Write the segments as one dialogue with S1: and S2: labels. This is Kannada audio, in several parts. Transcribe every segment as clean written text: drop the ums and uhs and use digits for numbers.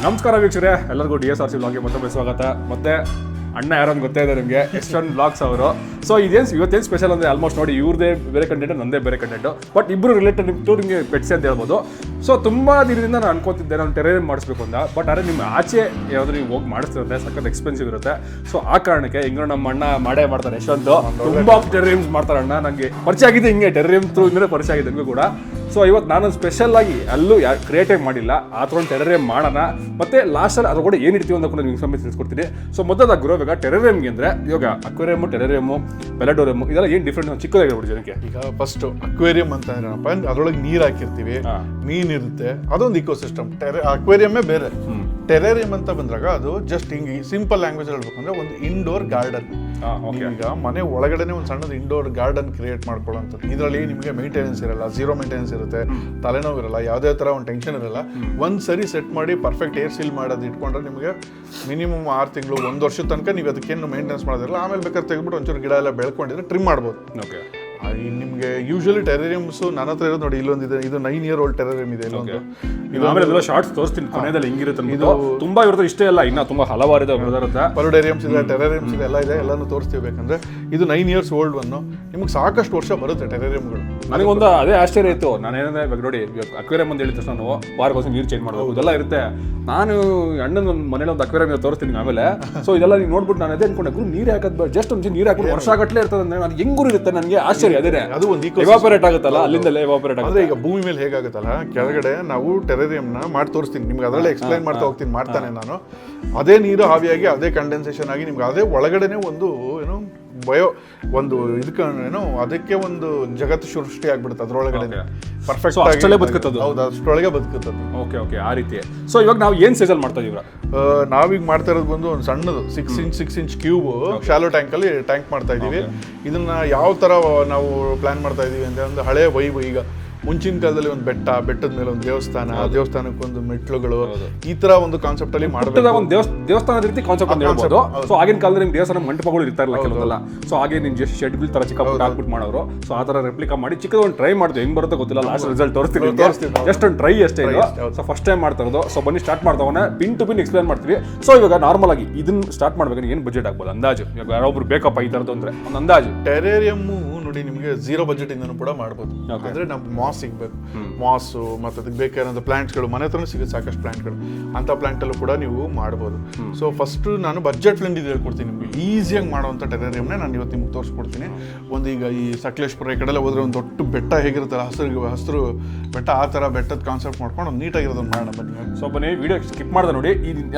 S1: ನಮಸ್ಕಾರ ವೀಕ್ಷಕರೇ, ಎಲ್ಲರಿಗೂ DSRC ವ್ಲಾಗ್ಗೆ ಮತ್ತೊಮ್ಮೆ ಸ್ವಾಗತ. ಮತ್ತೆ ಅಣ್ಣ ಯಾರು ಅಂತ ಗೊತ್ತೇ ಇದೆ ನಿಮಗೆ, ಎಸ್1 ವ್ಲಾಗ್ಸ್ ಅವರು. ಸೊ ಇವತ್ತೇನು ಸ್ಪೆಷಲ್ ಅಂದರೆ ಆಲ್ಮೋಸ್ಟ್ ನೋಡಿ ಇವ್ರದೇ ಬೇರೆ ಕಂಟೆಂಟ್, ನಂದೇ ಬೇರೆ ಕಂಟೆಂಟು, ಬಟ್ ಇಬ್ಬರು ರಿಲೇಟೆಡ್ ಟು ನಿಮಗೆ ಪೆಟ್ಸ್ ಅಂತ ಹೇಳ್ಬೋದು. ಸೊ ತುಂಬ ದಿನದಿಂದ ನಾನು ಅನ್ಕೋತಿದ್ದೆ ನಾನು ಟೆರೇರಿಯಂ ಮಾಡಿಸ್ಬೇಕು ಅಂತ. ಬಟ್ ಆದರೆ ನಿಮ್ಮ ಆಚೆ ಯಾವ್ದು ನೀವು ಹೋಗಿ ಮಾಡಿಸ್ತಿರುತ್ತೆ, ಸಖತ್ ಎಕ್ಸ್ಪೆನ್ಸಿವ್ ಇರುತ್ತೆ. ಸೊ ಆ ಕಾರಣಕ್ಕೆ ಹಿಂಗೆ ನಮ್ಮ ಅಣ್ಣ ಮಾಡ್ತಾರೆ ಯಶವಂತ್, ತುಂಬ ಟೆರೇರಿಯಮ್ಸ್ ಮಾಡ್ತಾರೆ ಅಣ್ಣ. ನನಗೆ ಪರಿಚಯ ಆಗಿದೆ ಹಿಂಗೆ ಟೆರೇರಿಯಂ ಥ್ರೂ ಇಂದಲೇ ಪರಿಚಯ ಆಗಿದೆ ನನಗೂ ಕೂಡ. ಸೊ ಇವತ್ತು ನಾನೊಂದು ಸ್ಪೆಷಲ್ ಆಗಿ ಅಲ್ಲೂ ಕ್ರಿಯೇಟಿವ್ ಮಾಡಿಲ್ಲ, ಆ ಥರ ಒಂದು ಟೆರೇರಿಯಂ ಮಾಡೋಣ. ಮತ್ತೆ ಲಾಸ್ಟಲ್ಲಿ ಅದ್ರ ಕೂಡ ಏನು ಇಡ್ತೀವಿ ಅಂತ ಕೂಡ ನಿಮ್ಗೆ ಸಮಯ ತಿಳಿಸ್ಕೊಡ್ತೀನಿ. ಸೊ ಮೊದಲಾದ ಗುರುವಾಗ ಟೆರೇರಿಯಂಗೆ ಅಂದರೆ ಇವಾಗ ಅಕ್ವೇರಿಯಮ್ಮು, ಟೆರೇರಿಯಮ್ಮು, ಪೆಲಡೋರಿಯಮ್ಮು ಇದೆಲ್ಲ ಏನು ಡಿಫ್ರೆಂಟ್ ಚಿಕ್ಕದಾಗಿ ಹೇಳ್ಬಿಡಿ ಜನಕ್ಕೆ.
S2: ಈಗ ಫಸ್ಟ್ ಅಕ್ವೇರಿಯಂ ಅಂತ ಏನಪ್ಪ, ಅದ್ರೊಳಗೆ ನೀರು ಹಾಕಿರ್ತೀವಿ, ಮೀನ್ ಇರುತ್ತೆ, ಅದೊಂದು ಇಕೋಸಿಸ್ಟಮ್. ಅಕ್ವೇರಿಯಮ್ಮೇ ಬೇರೆ. ಟೆರೇರಿಯಂ ಅಂತ ಬಂದಾಗ ಅದು ಜಸ್ಟ್ ಹಿಂಗೆ ಸಿಂಪಲ್ ಲ್ಯಾಂಗ್ವೇಜ್ ಹೇಳ್ಬೇಕಂದ್ರೆ ಒಂದು ಇಂಡೋರ್ ಗಾರ್ಡನ್. ಈಗ ಮನೆ ಒಳಗಡೆನೆ ಒಂದು ಸಣ್ಣದು ಇಂಡೋರ್ ಗಾರ್ಡನ್ ಕ್ರಿಯೇಟ್ ಮಾಡ್ಕೊಳ್ಳೋಂಥದ್ದು. ಇದರಲ್ಲಿ ನಿಮಗೆ ಮೇಂಟೆನೆನ್ಸ್ ಇರಲ್ಲ, ಝೀರೋ ಮೇಂಟೆನೆನ್ಸ್ ಇರುತ್ತೆ, ತಲೆನೋವು ಇರಲ್ಲ, ಯಾವುದೇ ಥರ ಒಂದು ಟೆನ್ಷನ್ ಇರಲ್ಲ. ಒಂದು ಸರಿ ಸೆಟ್ ಮಾಡಿ ಪರ್ಫೆಕ್ಟ್ ಏರ್ ಸೀಲ್ ಮಾಡೋದು ಇಟ್ಕೊಂಡ್ರೆ ನಿಮಗೆ ಮಿನಿಮಮ್ 6 ತಿಂಗಳು 1 ವರ್ಷದ ತನಕ ನೀವು ಅದಕ್ಕೇನು ಮೇಂಟೆನೆನ್ಸ್ ಮಾಡೋದಿಲ್ಲ. ಆಮೇಲೆ ಬೇಕಾದ್ರೆ ತೆಗೆದ್ಬಿಟ್ಟು ಒಂಚೂರು ಗಿಡ ಎಲ್ಲ ಬೆಳ್ಕೊಂಡಿದ್ರೆ ಟ್ರಿಮ್ ಮಾಡ್ಬೋದು.
S1: ಓಕೆ,
S2: ನಿಮಗೆ ಯೂಶಲಿ ಟೆರೇರಿಯಮ್ಸ್ ನನ್ನ ಹತ್ರ ಇರೋದು ನೋಡಿ, ಇಲ್ಲೊಂದಿದೆ, ಇದು 9 year old ಟೆರೇರಿಯಂ ಇದೆ.
S1: ಆಮೇಲೆ ಶಾರ್ಟ್ಸ್ ತೋರಿಸ್ತೀನಿ ಕೊನೆಯಲ್ಲಿ ಹೆಂಗಿರುತ್ತೆ. ಇದು ತುಂಬಾ ಇರುತ್ತೆ, ಇಷ್ಟೇ ಅಲ್ಲ, ಇನ್ನ ತುಂಬಾ ಹಲವಾರು ಇದೆ.
S2: ಪಲೋಡೇರಿಯಮ್ಸ್ ಇದೆ, ಟೆರೇರಿಯಮ್ಸ್ ಇದೆ, ಎಲ್ಲ ಇದೆ. ಎಲ್ಲಾನು ತೋರಿಸ್ತೀವಿ. ಬೇಕಂದ್ರೆ ಇದು 9 years old ನಿಮಗೆ ಸಾಕಷ್ಟು ವರ್ಷ ಬರುತ್ತೆ ಟೆರೇರಿಯಂಗಳು.
S1: ನನಗೊಂದು ಅದೇ ಆಶ್ಚರ್ಯ ಇತ್ತು. ನಾನು ಏನಂದ್ರೆ ಇವಾಗ ನೋಡಿ ಅಕ್ವೇರಿಯಂ ಅಂತ ಹೇಳಿದ ತಕ್ಷಣ ನಾವು ವಾರಕ್ಕೋಸ್ಕರ ನೀರು ಚೇಂಜ್ ಮಾಡಬೇಕು, ಇದೆಲ್ಲ ಇರುತ್ತೆ. ನಾನು ಅಣ್ಣನ ಒಂದು ಮನೇಲಿ ಒಂದು ಅಕ್ವೇರಿಯಂ ತೋರಿಸ್ತೀನಿ ಆಮೇಲೆ. ಸೊ ಇದೆಲ್ಲ ನೀವು ನೋಡ್ಬಿಟ್ಟು ನಾನು ಅದೇ ಅನ್ಕೊಂಡೆ, ಗುರು ನೀರು ಹಾಕೋದು ಜಸ್ಟ್ ಒಂದು ನೀರು ಹಾಕೊಂಡು ವರ್ಷ ಗಟ್ಟಲೆ ಇರ್ತದೆ ಅಂದ್ರೆ ನನಗೆ ಹೆಂಗ್ ಗುರು ಇರುತ್ತೆ. ನನಗೆ ಆಶ್ಚರ್ಯ ಅದೇ,
S2: ಅದು ಒಂದು
S1: ಎವಾಪರೇಟ್ ಆಗುತ್ತಲ್ಲ, ಅಲ್ಲಿಂದಲೇ ಎವಾಪರೇಟ್ ಆಗುತ್ತೆ.
S2: ಈಗ ಭೂಮಿ ಮೇಲೆ ಹೇಗಾಗುತ್ತಲ್ಲ, ಕೆಳಗಡೆ ನಾವು ಟೆರೇರಿಯಂನ ಮಾಡಿ ತೋರಿಸ್ತೀನಿ ನಿಮ್ಗೆ, ಅದರಲ್ಲೇ ಎಕ್ಸ್ಪ್ಲೈನ್ ಮಾಡ್ತಾ ಹೋಗ್ತೀನಿ, ಮಾಡ್ತಾನೆ ನಾನು. ಅದೇ ನೀರು ಆವಿಯಾಗಿ ಅದೇ ಕಂಡೆನ್ಸೇಷನ್ ಆಗಿ ನಿಮ್ಗೆ ಅದೇ ಒಳಗಡೆನೆ ಒಂದು ಏನು ಒಂದು ಇದಕ್ಕೆ ಏನೋ ಅದಕ್ಕೆ ಒಂದು ಜಗತ್ತು ಸೃಷ್ಟಿ ಆಗ್ಬಿಡುತ್ತೆ ಅದ್ರೊಳಗಡೆ. ಪರ್ಫೆಕ್ಟ್ ಆಗಿ ಬದುಕುತ್ತದೆ. ಹೌದು, ಅಷ್ಟರೊಳಗೆ ಬದುಕುತ್ತದೆ.
S1: ಓಕೆ ಓಕೆ, ಆ ರೀತಿ. ಸೊ ಇವಾಗ ನಾವು ಏನ್ ಸೈಜಲ್ಲಿ ಮಾಡ್ತಾ ಇದೀವಿ?
S2: ನಾವೀಗ ಮಾಡ್ತಾ ಇರೋದು ಬಂದು ಒಂದು ಸಣ್ಣದು 6 inch ಕ್ಯೂಬ್ ಶಾಲೋ ಟ್ಯಾಂಕ್ ಅಲ್ಲಿ ಟ್ಯಾಂಕ್ ಮಾಡ್ತಾ ಇದೀವಿ. ಇದನ್ನ ಯಾವ ತರ ನಾವು ಪ್ಲಾನ್ ಮಾಡ್ತಾ ಇದೀವಿ ಅಂದ್ರೆ, ಒಂದು ಹಳೆ ವೈಬ್. ಈಗ ಮುಂಚಿನ ಕಾಲದಲ್ಲಿ ಒಂದು ಬೆಟ್ಟದ ಮೇಲೆ ಒಂದು ದೇವಸ್ಥಾನ, ಆ ದೇವಸ್ಥಾನಕ್ಕೆ ಒಂದು ಮೆಟ್ಲುಗಳು, ಈ ತರ ಒಂದು ಕಾನ್ಸೆಪ್ಟ್ ಅಲ್ಲಿ ಮಾಡಬೇಕು.
S1: ಒಂದು ದೇವಸ್ಥಾನದ ರೀತಿ ಕಾನ್ಸೆಪ್ಟ್ ಅಂತ ಹೇಳ್ಬೋದು. ಸೊ ಆಗಿನ ಕಾಲದಲ್ಲಿ ನಿಮ್ಗೆ ದೇವಸ್ಥಾನ ಮಂಟಪಗಳು ಇರ್ತಾ ಇರಲ್ಲ ಕೆಲವೊಂದಲ್ಲ. ಸೊ ಹಾಗೆ ನಿಮ್ಗೆ ಶೆಡ್ಯೂಲ್ ತರ ಚಿಕ್ಕ ಹಾಕ್ಬಿಟ್ಟು ಮಾಡೋರು. ಸೊ ಆ ತರ ರೆಪ್ಲಿಕಾ ಮಾಡಿ ಚಿಕ್ಕದ ಒಂದು ಟ್ರೈ ಮಾಡಿದ್ವಿ. ಹೆಂಗ್ ಬರುತ್ತೆ ಗೊತ್ತಿಲ್ಲ, ಲಾಸ್ಟ್ ರಿಸಲ್ಟ್ ತೋರಿಸ್ತೀವಿ. ಜಸ್ಟ್ ಒಂದು ಟ್ರೈ ಅಷ್ಟೇ ಇದು. ಸೊ ಫಸ್ಟ್ ಟೈಮ್ ಮಾಡ್ತಾ ಇರೋದು. ಸೊ ಬನ್ನಿ ಸ್ಟಾರ್ಟ್ ಮಾಡ್ತಾವನೆ, ಪಿನ್ ಟು ಪಿನ್ ಎಕ್ಸ್ಪ್ಲೇನ್ ಮಾಡ್ತೀವಿ. ಸೊ ಇವಾಗ ನಾರ್ಮಲ್ ಆಗಿ ಇದನ್ನ ಸ್ಟಾರ್ಟ್ ಮಾಡ್ಬೇಕು, ಏನು ಬಜೆಟ್ ಆಗ್ಬೋದು ಅಂದಾಜು? ಇವಾಗ ಯಾರೊಬ್ರು ಬೇಕಪ್ಪ ಈ ತರದ್ದು ಅಂದ್ರೆ ಒಂದು ಅಂದಾಜು.
S2: ಟೆರೇರಿಯಂ ನೋಡಿ ನಿಮಗೆ 0 budget ಇಂದನೂ ಕೂಡ ಮಾಡ್ಬೋದು. ಅಂದ್ರೆ ನಮ್ಗೆ ಮಾಸ್ ಸಿಗ್ಬೇಕು, ಮಾಸು ಮತ್ತೆ ಅದಕ್ಕೆ ಬೇಕಾದಂಥ ಪ್ಲಾಂಟ್ಸ್ಗಳು ಮನೆ ಹತ್ರನೂ ಸಿಗುತ್ತೆ, ಸಾಕಷ್ಟು ಪ್ಲಾಂಟ್ಗಳು. ಅಂಥ ಪ್ಲಾಂಟಲ್ಲೂ ಕೂಡ ನೀವು ಮಾಡ್ಬೋದು. ಸೊ ಫಸ್ಟ್ ನಾನು ಬಜೆಟ್ ಫ್ರೆಂಡ್ ಇದು ಹೇಳ್ಕೊಡ್ತೀನಿ ನಿಮಗೆ, ಈಸಿಯಾಗಿ ಮಾಡುವಂಥ ಟೆರೇರಿಯಂನೇ ನಾನು ಇವತ್ತು ನಿಮ್ಗೆ ತೋರಿಸ್ಕೊಡ್ತೀನಿ. ಒಂದು ಈಗ ಈ ಸಕಲೇಶ್ಪುರ ಈ ಕಡೆಲ್ಲ ಹೋದ್ರೆ ಒಂದು ದೊಡ್ಡ ಬೆಟ್ಟ ಹೇಗಿರುತ್ತಲ್ಲ, ಹಸಿರು ಬೆಟ್ಟ, ಆ ಥರ ಬೆಟ್ಟದ ಕಾನ್ಸೆಪ್ಟ್ ಮಾಡ್ಕೊಂಡು ಒಂದು ನೀಟಾಗಿರೋದನ್ನು ಮಾಡೋಣ ಬನ್ನಿ.
S1: ಸೊ ಬನ್ನಿ, ವಿಡಿಯೋ ಸ್ಕಿಪ್ ಮಾಡಿದೆ ನೋಡಿ.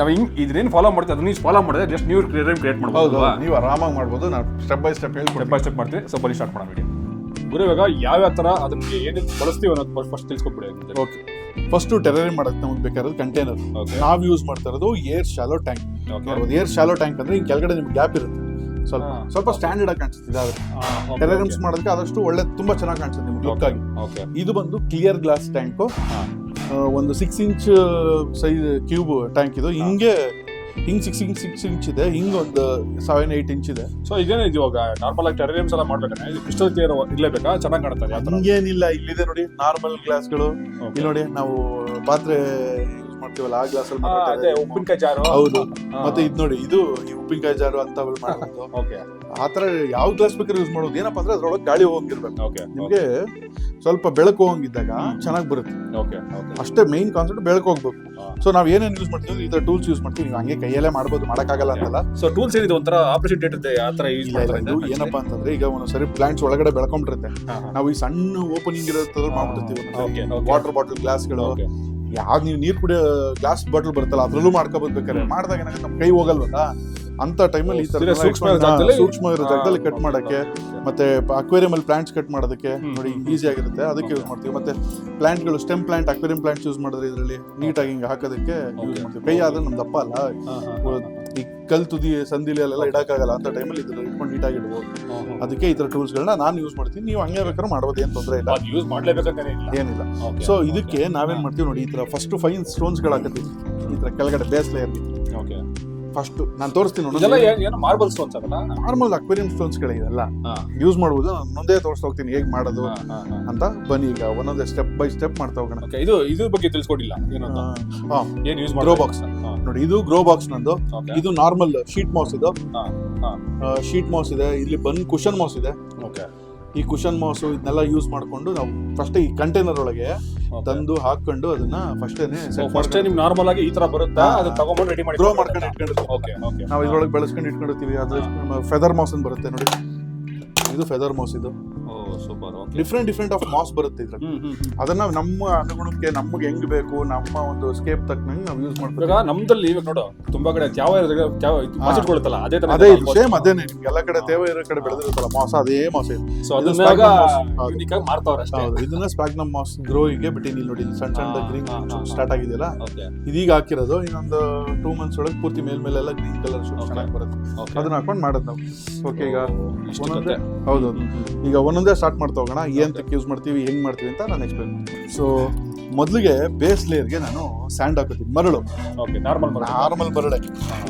S1: ಇದನ್ನೇನು ಫಾಲೋ ಮಾಡ್ತೀವಿ ಅದನ್ನ ಫಾಲೋ ಮಾಡಿದ್ರೆ ಜಸ್ಟ್ ನೀವು ಟೆರೇರಿಯಂ ಕ್ರಿಯೇಟ್ ಮಾಡ್ಬೋದು.
S2: ನೀವು ಆರಾಮಾಗಿ ಮಾಡ್ಬೋದು. ನಾನು ಸ್ಟೆಪ್ ಬೈ ಸ್ಟೆಪ್
S1: ಮಾಡ್ತೀನಿ. ಸೊ ಬನ್ನಿ ಸ್ಟಾರ್ಟ್ ಮಾಡೋಣ ವಿಡಿಯೋ. ಗುರು ಇವಾಗ ಯಾವ್ಯಾವ ಥರ ಅದಕ್ಕೆ ಏನೇನು ಬಳಸ್ತೀವಿ ಅನ್ನೋದು ಫಸ್ಟ್ ತಿಳ್ಸ್ಕೊಬಿಡಿ. ಓಕೆ,
S2: ಫಸ್ಟು ಟೆರೇರಿಯಂ ಮಾಡೋಕ್ಕೆ ನಮಗೆ ಬೇಕಾಗಿರೋದು ಕಂಟೈನರ್. ನಾವು ಯೂಸ್ ಮಾಡ್ತಾ ಇರೋದು air shallow tank. Air shallow tank ಅಂದ್ರೆ ಈ ಕೆಳಗಡೆ ನಿಮ್ಗೆ ಗ್ಯಾಪ್ ಇರುತ್ತೆ, ಸ್ವಲ್ಪ ಸ್ಟ್ಯಾಂಡರ್ಡ್ ಆಗಿ ಕಾಣಿಸುತ್ತೆ. ಟೆರೇರಿಯಮ್ಸ್ ಮಾಡೋದಕ್ಕೆ ಆದಷ್ಟು ಒಳ್ಳೆ ತುಂಬಾ ಚೆನ್ನಾಗಿ ಕಾಣಿಸುತ್ತೆ ನಿಮ್ಗೆ ಲುಕ್ ಆಗಿ. ಇದು ಬಂದು ಕ್ಲಿಯರ್ ಗ್ಲಾಸ್ ಟ್ಯಾಂಕು, ಒಂದು 6 inch ಸೈಜ್ ಕ್ಯೂಬ್ ಟ್ಯಾಂಕ್. ಇದು ಹಿಂಗೆ 6 inch ಇದೆ, ಹಿಂಗೆ ಒಂದು 7-8 inch ಇದೆ.
S1: ಸೊ ಇದೇನು ಇದು ಇವಾಗ ನಾರ್ಮಲ್ ಆಗಿ ಟೆರೇರಿಯಮ್ಸ್ ಎಲ್ಲ ಮಾಡ್ಬೇಕಾದ್ರೆ ಇದು ಕ್ರಿಸ್ಟಲ್ ಕ್ಲಿಯರ್ ಇರ್ಲೇಬೇಕಾ? ಚೆನ್ನಾಗಿ ಕಾಣುತ್ತೆ?
S2: ಹಂಗೇನಿಲ್ಲ, ಇಲ್ಲಿದೆ ನೋಡಿ ನಾರ್ಮಲ್ ಗ್ಲಾಸ್ಗಳು. ಇಲ್ಲಿ ನೋಡಿ ನಾವು ಪಾತ್ರೆ ಯೂಸ್ ಮಾಡ್ತೀವಲ್ಲ ಆ ಗ್ಲಾಸ್ ಅಲ್ಲಿ,
S1: ಉಪ್ಪಿನಕಾಯಿ ಜಾರು.
S2: ಹೌದು, ಮತ್ತೆ ಇದು ನೋಡಿ, ಇದು ಈ ಉಪ್ಪಿನಕಾಯಿ ಜಾರು ಅಂತ ಮಾಡೋದು. ಆತರ ಯಾವ ಗ್ಲಾಸ್ ಬೇಕಾದ್ರೆ ಯೂಸ್ ಮಾಡೋದು. ಏನಪ್ಪಾ ಅಂದ್ರೆ ಅದ್ರೊಳಗೆ ಗಾಳಿ ಹೋಗಿರ್ಬೇಕು, ನಿಮ್ಗೆ ಸ್ವಲ್ಪ ಬೆಳಕು ಹೋಗಿದ್ದಾಗ ಚೆನ್ನಾಗಿ ಬರುತ್ತೆ. ಅಷ್ಟೇ ಮೈನ್ ಕಾನ್ಸೆಪ್ಟ್, ಬೆಳಕು ಹೋಗ್ಬೇಕು. ಸೊ ನಾವ್ ಏನೇನು ಯೂಸ್ ಮಾಡ್ತೀವಿ, ಈ ತರ ಟೂಲ್ಸ್ ಯೂಸ್ ಮಾಡ್ತೀವಿ. ನೀವು ಹಂಗೆ ಕೈಯಲ್ಲೇ ಮಾಡ್ಬೋದು, ಮಾಡಕ್ಕಾಗಲ್ಲ ಅಂತಲ್ಲ.
S1: ಸೊ ಟೂಲ್ಸ್ ಏನಿದೆ ಒಂಥರ ಆಪರೇಷನ್ ಡೇಟ್ ಇರುತ್ತೆ, ಆ ತರ ಯೂಸ್ ಮಾಡ್ತಾರೆ.
S2: ಏನಪ್ಪಾ ಅಂತಂದ್ರೆ ಈಗ ಒಂದ್ಸರಿ ಪ್ಲಾಂಟ್ಸ್ ಒಳಗಡೆ ಬೆಳ್ಕೊಂಡಿರುತ್ತೆ, ನಾವು ಈ ಸಣ್ಣ ಓಪನಿಂಗ್ ಇರೋದ್ರ ಮಾಡ್ಬಿಡ್ತೀವಿ. ವಾಟರ್ ಬಾಟಲ್ ಗ್ಲಾಸ್ಗಳು, ಯಾವ್ದು ನೀವು ನೀರು ಕುಡಿಯೋ ಗ್ಲಾಸ್ ಬಾಟಲ್ ಬರುತ್ತಲ್ಲ ಅದ್ರಲ್ಲೂ ಮಾಡ್ಕೋಬಹುದು. ಬೇಕಾದ್ರೆ ಮಾಡಿದಾಗ ಏನಾಗುತ್ತೆ, ನಮ್ ಕೈ ಹೋಗಲ್ವಲ್ಲ, ಅಂತ ಟೈಮಲ್ಲಿ ಈ ತರ ಸೂಕ್ಷ್ಮ ಇರೋ ಜಾಗದಲ್ಲಿ ಕಟ್ ಮಾಡಕ್ಕೆ, ಮತ್ತೆ ಅಕ್ವೇರಿಯಂ ಅಲ್ಲಿ ಪ್ಲಾಂಟ್ಸ್ ಕಟ್ ಮಾಡೋದಕ್ಕೆ ನೋಡಿ ಈಸಿ ಆಗಿರುತ್ತೆ, ಅದಕ್ಕೆ ಯೂಸ್ ಮಾಡ್ತೀವಿ. ಮತ್ತೆ ಪ್ಲಾಂಟ್ಗಳು, stem plant, aquarium plants use ಮಾಡಿದ್ರೆ ಇದರಲ್ಲಿ ನೀಟಾಗಿ ಹಿಂಗೆ ಹಾಕೋದಕ್ಕೆ ಯೂಸ್ ಮಾಡ್ತೀವಿ. ಕೈ ಆದ್ರೆ ನಮ್ ದಪ್ಪ ಅಲ್ಲ, ಈ ಕಲ್ ತುದಿ ಸಂದಿಲಿ ಅಲ್ಲೆಲ್ಲ ಇಡಕ್ಕಾಗಲ್ಲ, ಅಂತ ಟೈಮಲ್ಲಿ ಇದ್ರಲ್ಲಿ ಇಟ್ಕೊಂಡು ನೀಟಾಗಿ ಇಡ್ಬೋದು. ಅದಕ್ಕೆ ಈ ತರ ಟೂಲ್ಸ್ ಗಳನ್ನ ನಾನು ಯೂಸ್ ಮಾಡ್ತೀನಿ. ನೀವು ಹಂಗೆ ಬೇಕಾದ್ರೆ ಮಾಡ್ಬೋದು, ಏನ್ ತೊಂದರೆ ಇಲ್ಲ,
S1: ಯೂಸ್ ಮಾಡ್ಲೇಬೇಕಂತ
S2: ಏನಿಲ್ಲ. ಸೊ ಇದಕ್ಕೆ ನಾವೇನ್ ಮಾಡ್ತೀವಿ ನೋಡಿ, ಈ ತರ ಫಸ್ಟ್ 5 stones ಗಳು ಹಾಕತ್ತೀವಿ ಈ ತರ ಕೆಳಗಡೆ ಬೇಸ್ ಲೇಯರ್. ಫಸ್ಟ್ ನಾನು ತೋರಿಸ್ತೀನಿ
S1: ಇದೆಲ್ಲ ಏನೋ ಮಾರ್ಬಲ್ ಸ್ಟೋನ್ಸ್ ಅದಲ್ಲ,
S2: ನಾರ್ಮಲ್ ಅಕ್ವೇರಿಯಂ ಸ್ಟೋನ್ಸ್ ಗಳೇ ಇದೆಲ್ಲ ಯೂಸ್ ಮಾಡ್ಬೋದು. ನಾನು ಒಂದೊಂದೇ ತೋರಿಸ್ತಾ ಹೋಗ್ತೀನಿ ಹೇಗ್ ಮಾಡೋದು ಅಂತ. ಬನ್ನಿ ಈಗ ಒಂದೊಂದೇ ಸ್ಟೆಪ್ ಬೈ ಸ್ಟೆಪ್ ಮಾಡ್ತಾ ಹೋಗೋಣ.
S1: ಇದ್ರ ಬಗ್ಗೆ ತಿಳ್ಸ್ಕೊಡಿಲ್ಲ ಏನು ಯೂಸ್
S2: ಗ್ರೋ ಬಾಕ್ಸ್ ನೋಡಿ, ಇದು ಗ್ರೋ ಬಾಕ್ಸ್ ನಂದು. ಇದು ನಾರ್ಮಲ್ ಶೀಟ್ ಮೌಸ್, ಇದು ಶೀಟ್ ಮೌಸ್ ಇದೆ. ಇಲ್ಲಿ ಬಂದು ಕುಶನ್ ಮೌಸ್ ಇದೆ. ಈ ಕುಶನ್ ಮೌಸ್ ಇದನ್ನೆಲ್ಲ ಯೂಸ್ ಮಾಡ್ಕೊಂಡು ನಾವು ಫಸ್ಟ್ ಈ ಕಂಟೈನರ್ ಒಳಗೆ ತಂದು ಹಾಕೊಂಡು ಅದನ್ನ
S1: ಫಸ್ಟ್ ನಿಮ್ ನಾರ್ಮಲ್ ಆಗಿ ಈ ತರ ಬರುತ್ತಾ, ಅದು ತಗೊಂಡು ರೆಡಿ ಮಾಡಿ
S2: ಗ್ರೋ ಮಾಡ್ಕೊಂಡು ಇಟ್ಕೊಂಡಿರ್ತೀವಿ. ನಾವು ಇದ್ರೊಳಗೆ ಬೆಳೆಸ್ಕೊಂಡು ಇಟ್ಕೊಂಡಿರ್ತೀವಿ. ಅದು ಫೆದರ್ ಮೌಸ್ ಅಂತ ಬರುತ್ತೆ ನೋಡಿ, ಇದು ಫೆದರ್ ಮೌಸ್. ಇದು ಡಿಫ್ರೆಂಟ್ ಆಫ್ ಮಾಸ್ ಬರುತ್ತೆ ಇದ್ರಲ್ಲಿ. ಅದನ್ನ ನಮ್ಮ ಅನುಗುಣಕ್ಕೆ ನಮ್ಗೆ ಹೆಂಗ್ ಬೇಕು, ನಮ್ಮ ಒಂದು ಸ್ಕೇಪ್ ತಕ್ಕನಂಗೆ ನಾವು ಯೂಸ್ ಮಾಡ್ಬೇಕು.
S1: ನಮ್ದಲ್ಲಿ ಇವಾಗ ನೋಡು ತುಂಬಾ ಕಡೆ ಕೊಡುತ್ತಲ್ಲ,
S2: ಅದೇ ಇದು ಸೇಮ್ ಅದೇನೆ. ನಿಮ್ಗೆ ಎಲ್ಲ ಕಡೆ ತೇವ ಇರೋ ಕಡೆ ಬೆಳೆದಿರುತ್ತಲ್ಲ ಮಾಸ್, ಅದೇ ಮಾಸ್ ಇದು. ಇದನ್ನ ಸ್ಪಾಗ್ನಮ್ ಮಾಸ್ ಗ್ರೋಯಿಗೆ ಬಿಟ್ಟಿನಿ. ಇಲ್ಲಿ ನೋಡಿ, ಸಣ್ಣ ಸಣ್ಣ ಗ್ರೀನ್ ಸ್ಟಾರ್ಟ್ ಆಗಿದೆಯಲ್ಲ, ಇದೀಗ ಹಾಕಿರೋದು. ಇನ್ನೊಂದು 2 months ಒಳಗೆ ಪೂರ್ತಿ ಮೇಲೆಲ್ಲ ಗ್ರೀನ್ ಕಲರ್ ಚೆನ್ನಾಗಿ ಬರುತ್ತೆ. ಅದನ್ನ ಹಾಕೊಂಡು ಮಾಡೋದು ನಾವು. ಓಕೆ, ಈಗ ಒಂದೊಂದೇ ಹೌದೌದು, ಈಗ ಒಂದೊಂದೇ ಸ್ಟಾರ್ಟ್ ಮಾಡ್ತಾ ಹೋಗೋಣ. ಏನಂತಕ್ಕೆ ಯೂಸ್ ಮಾಡ್ತೀವಿ, ಹೆಂಗ್ ಮಾಡ್ತೀವಿ ಅಂತ ನಾನು ಎಕ್ಸ್ಪ್ಲೇನ್ ಮಾಡ್ತೀನಿ. ಸೊ ಮೊದಲಿಗೆ ಬೇಸ್ ಲೇಯರ್ಗೆ ನಾನು ಸ್ಯಾಂಡ್ ಹಾಕೋತೀನಿ. ಮರಳು, ನಾರ್ಮಲ್ ಮರಳೆ,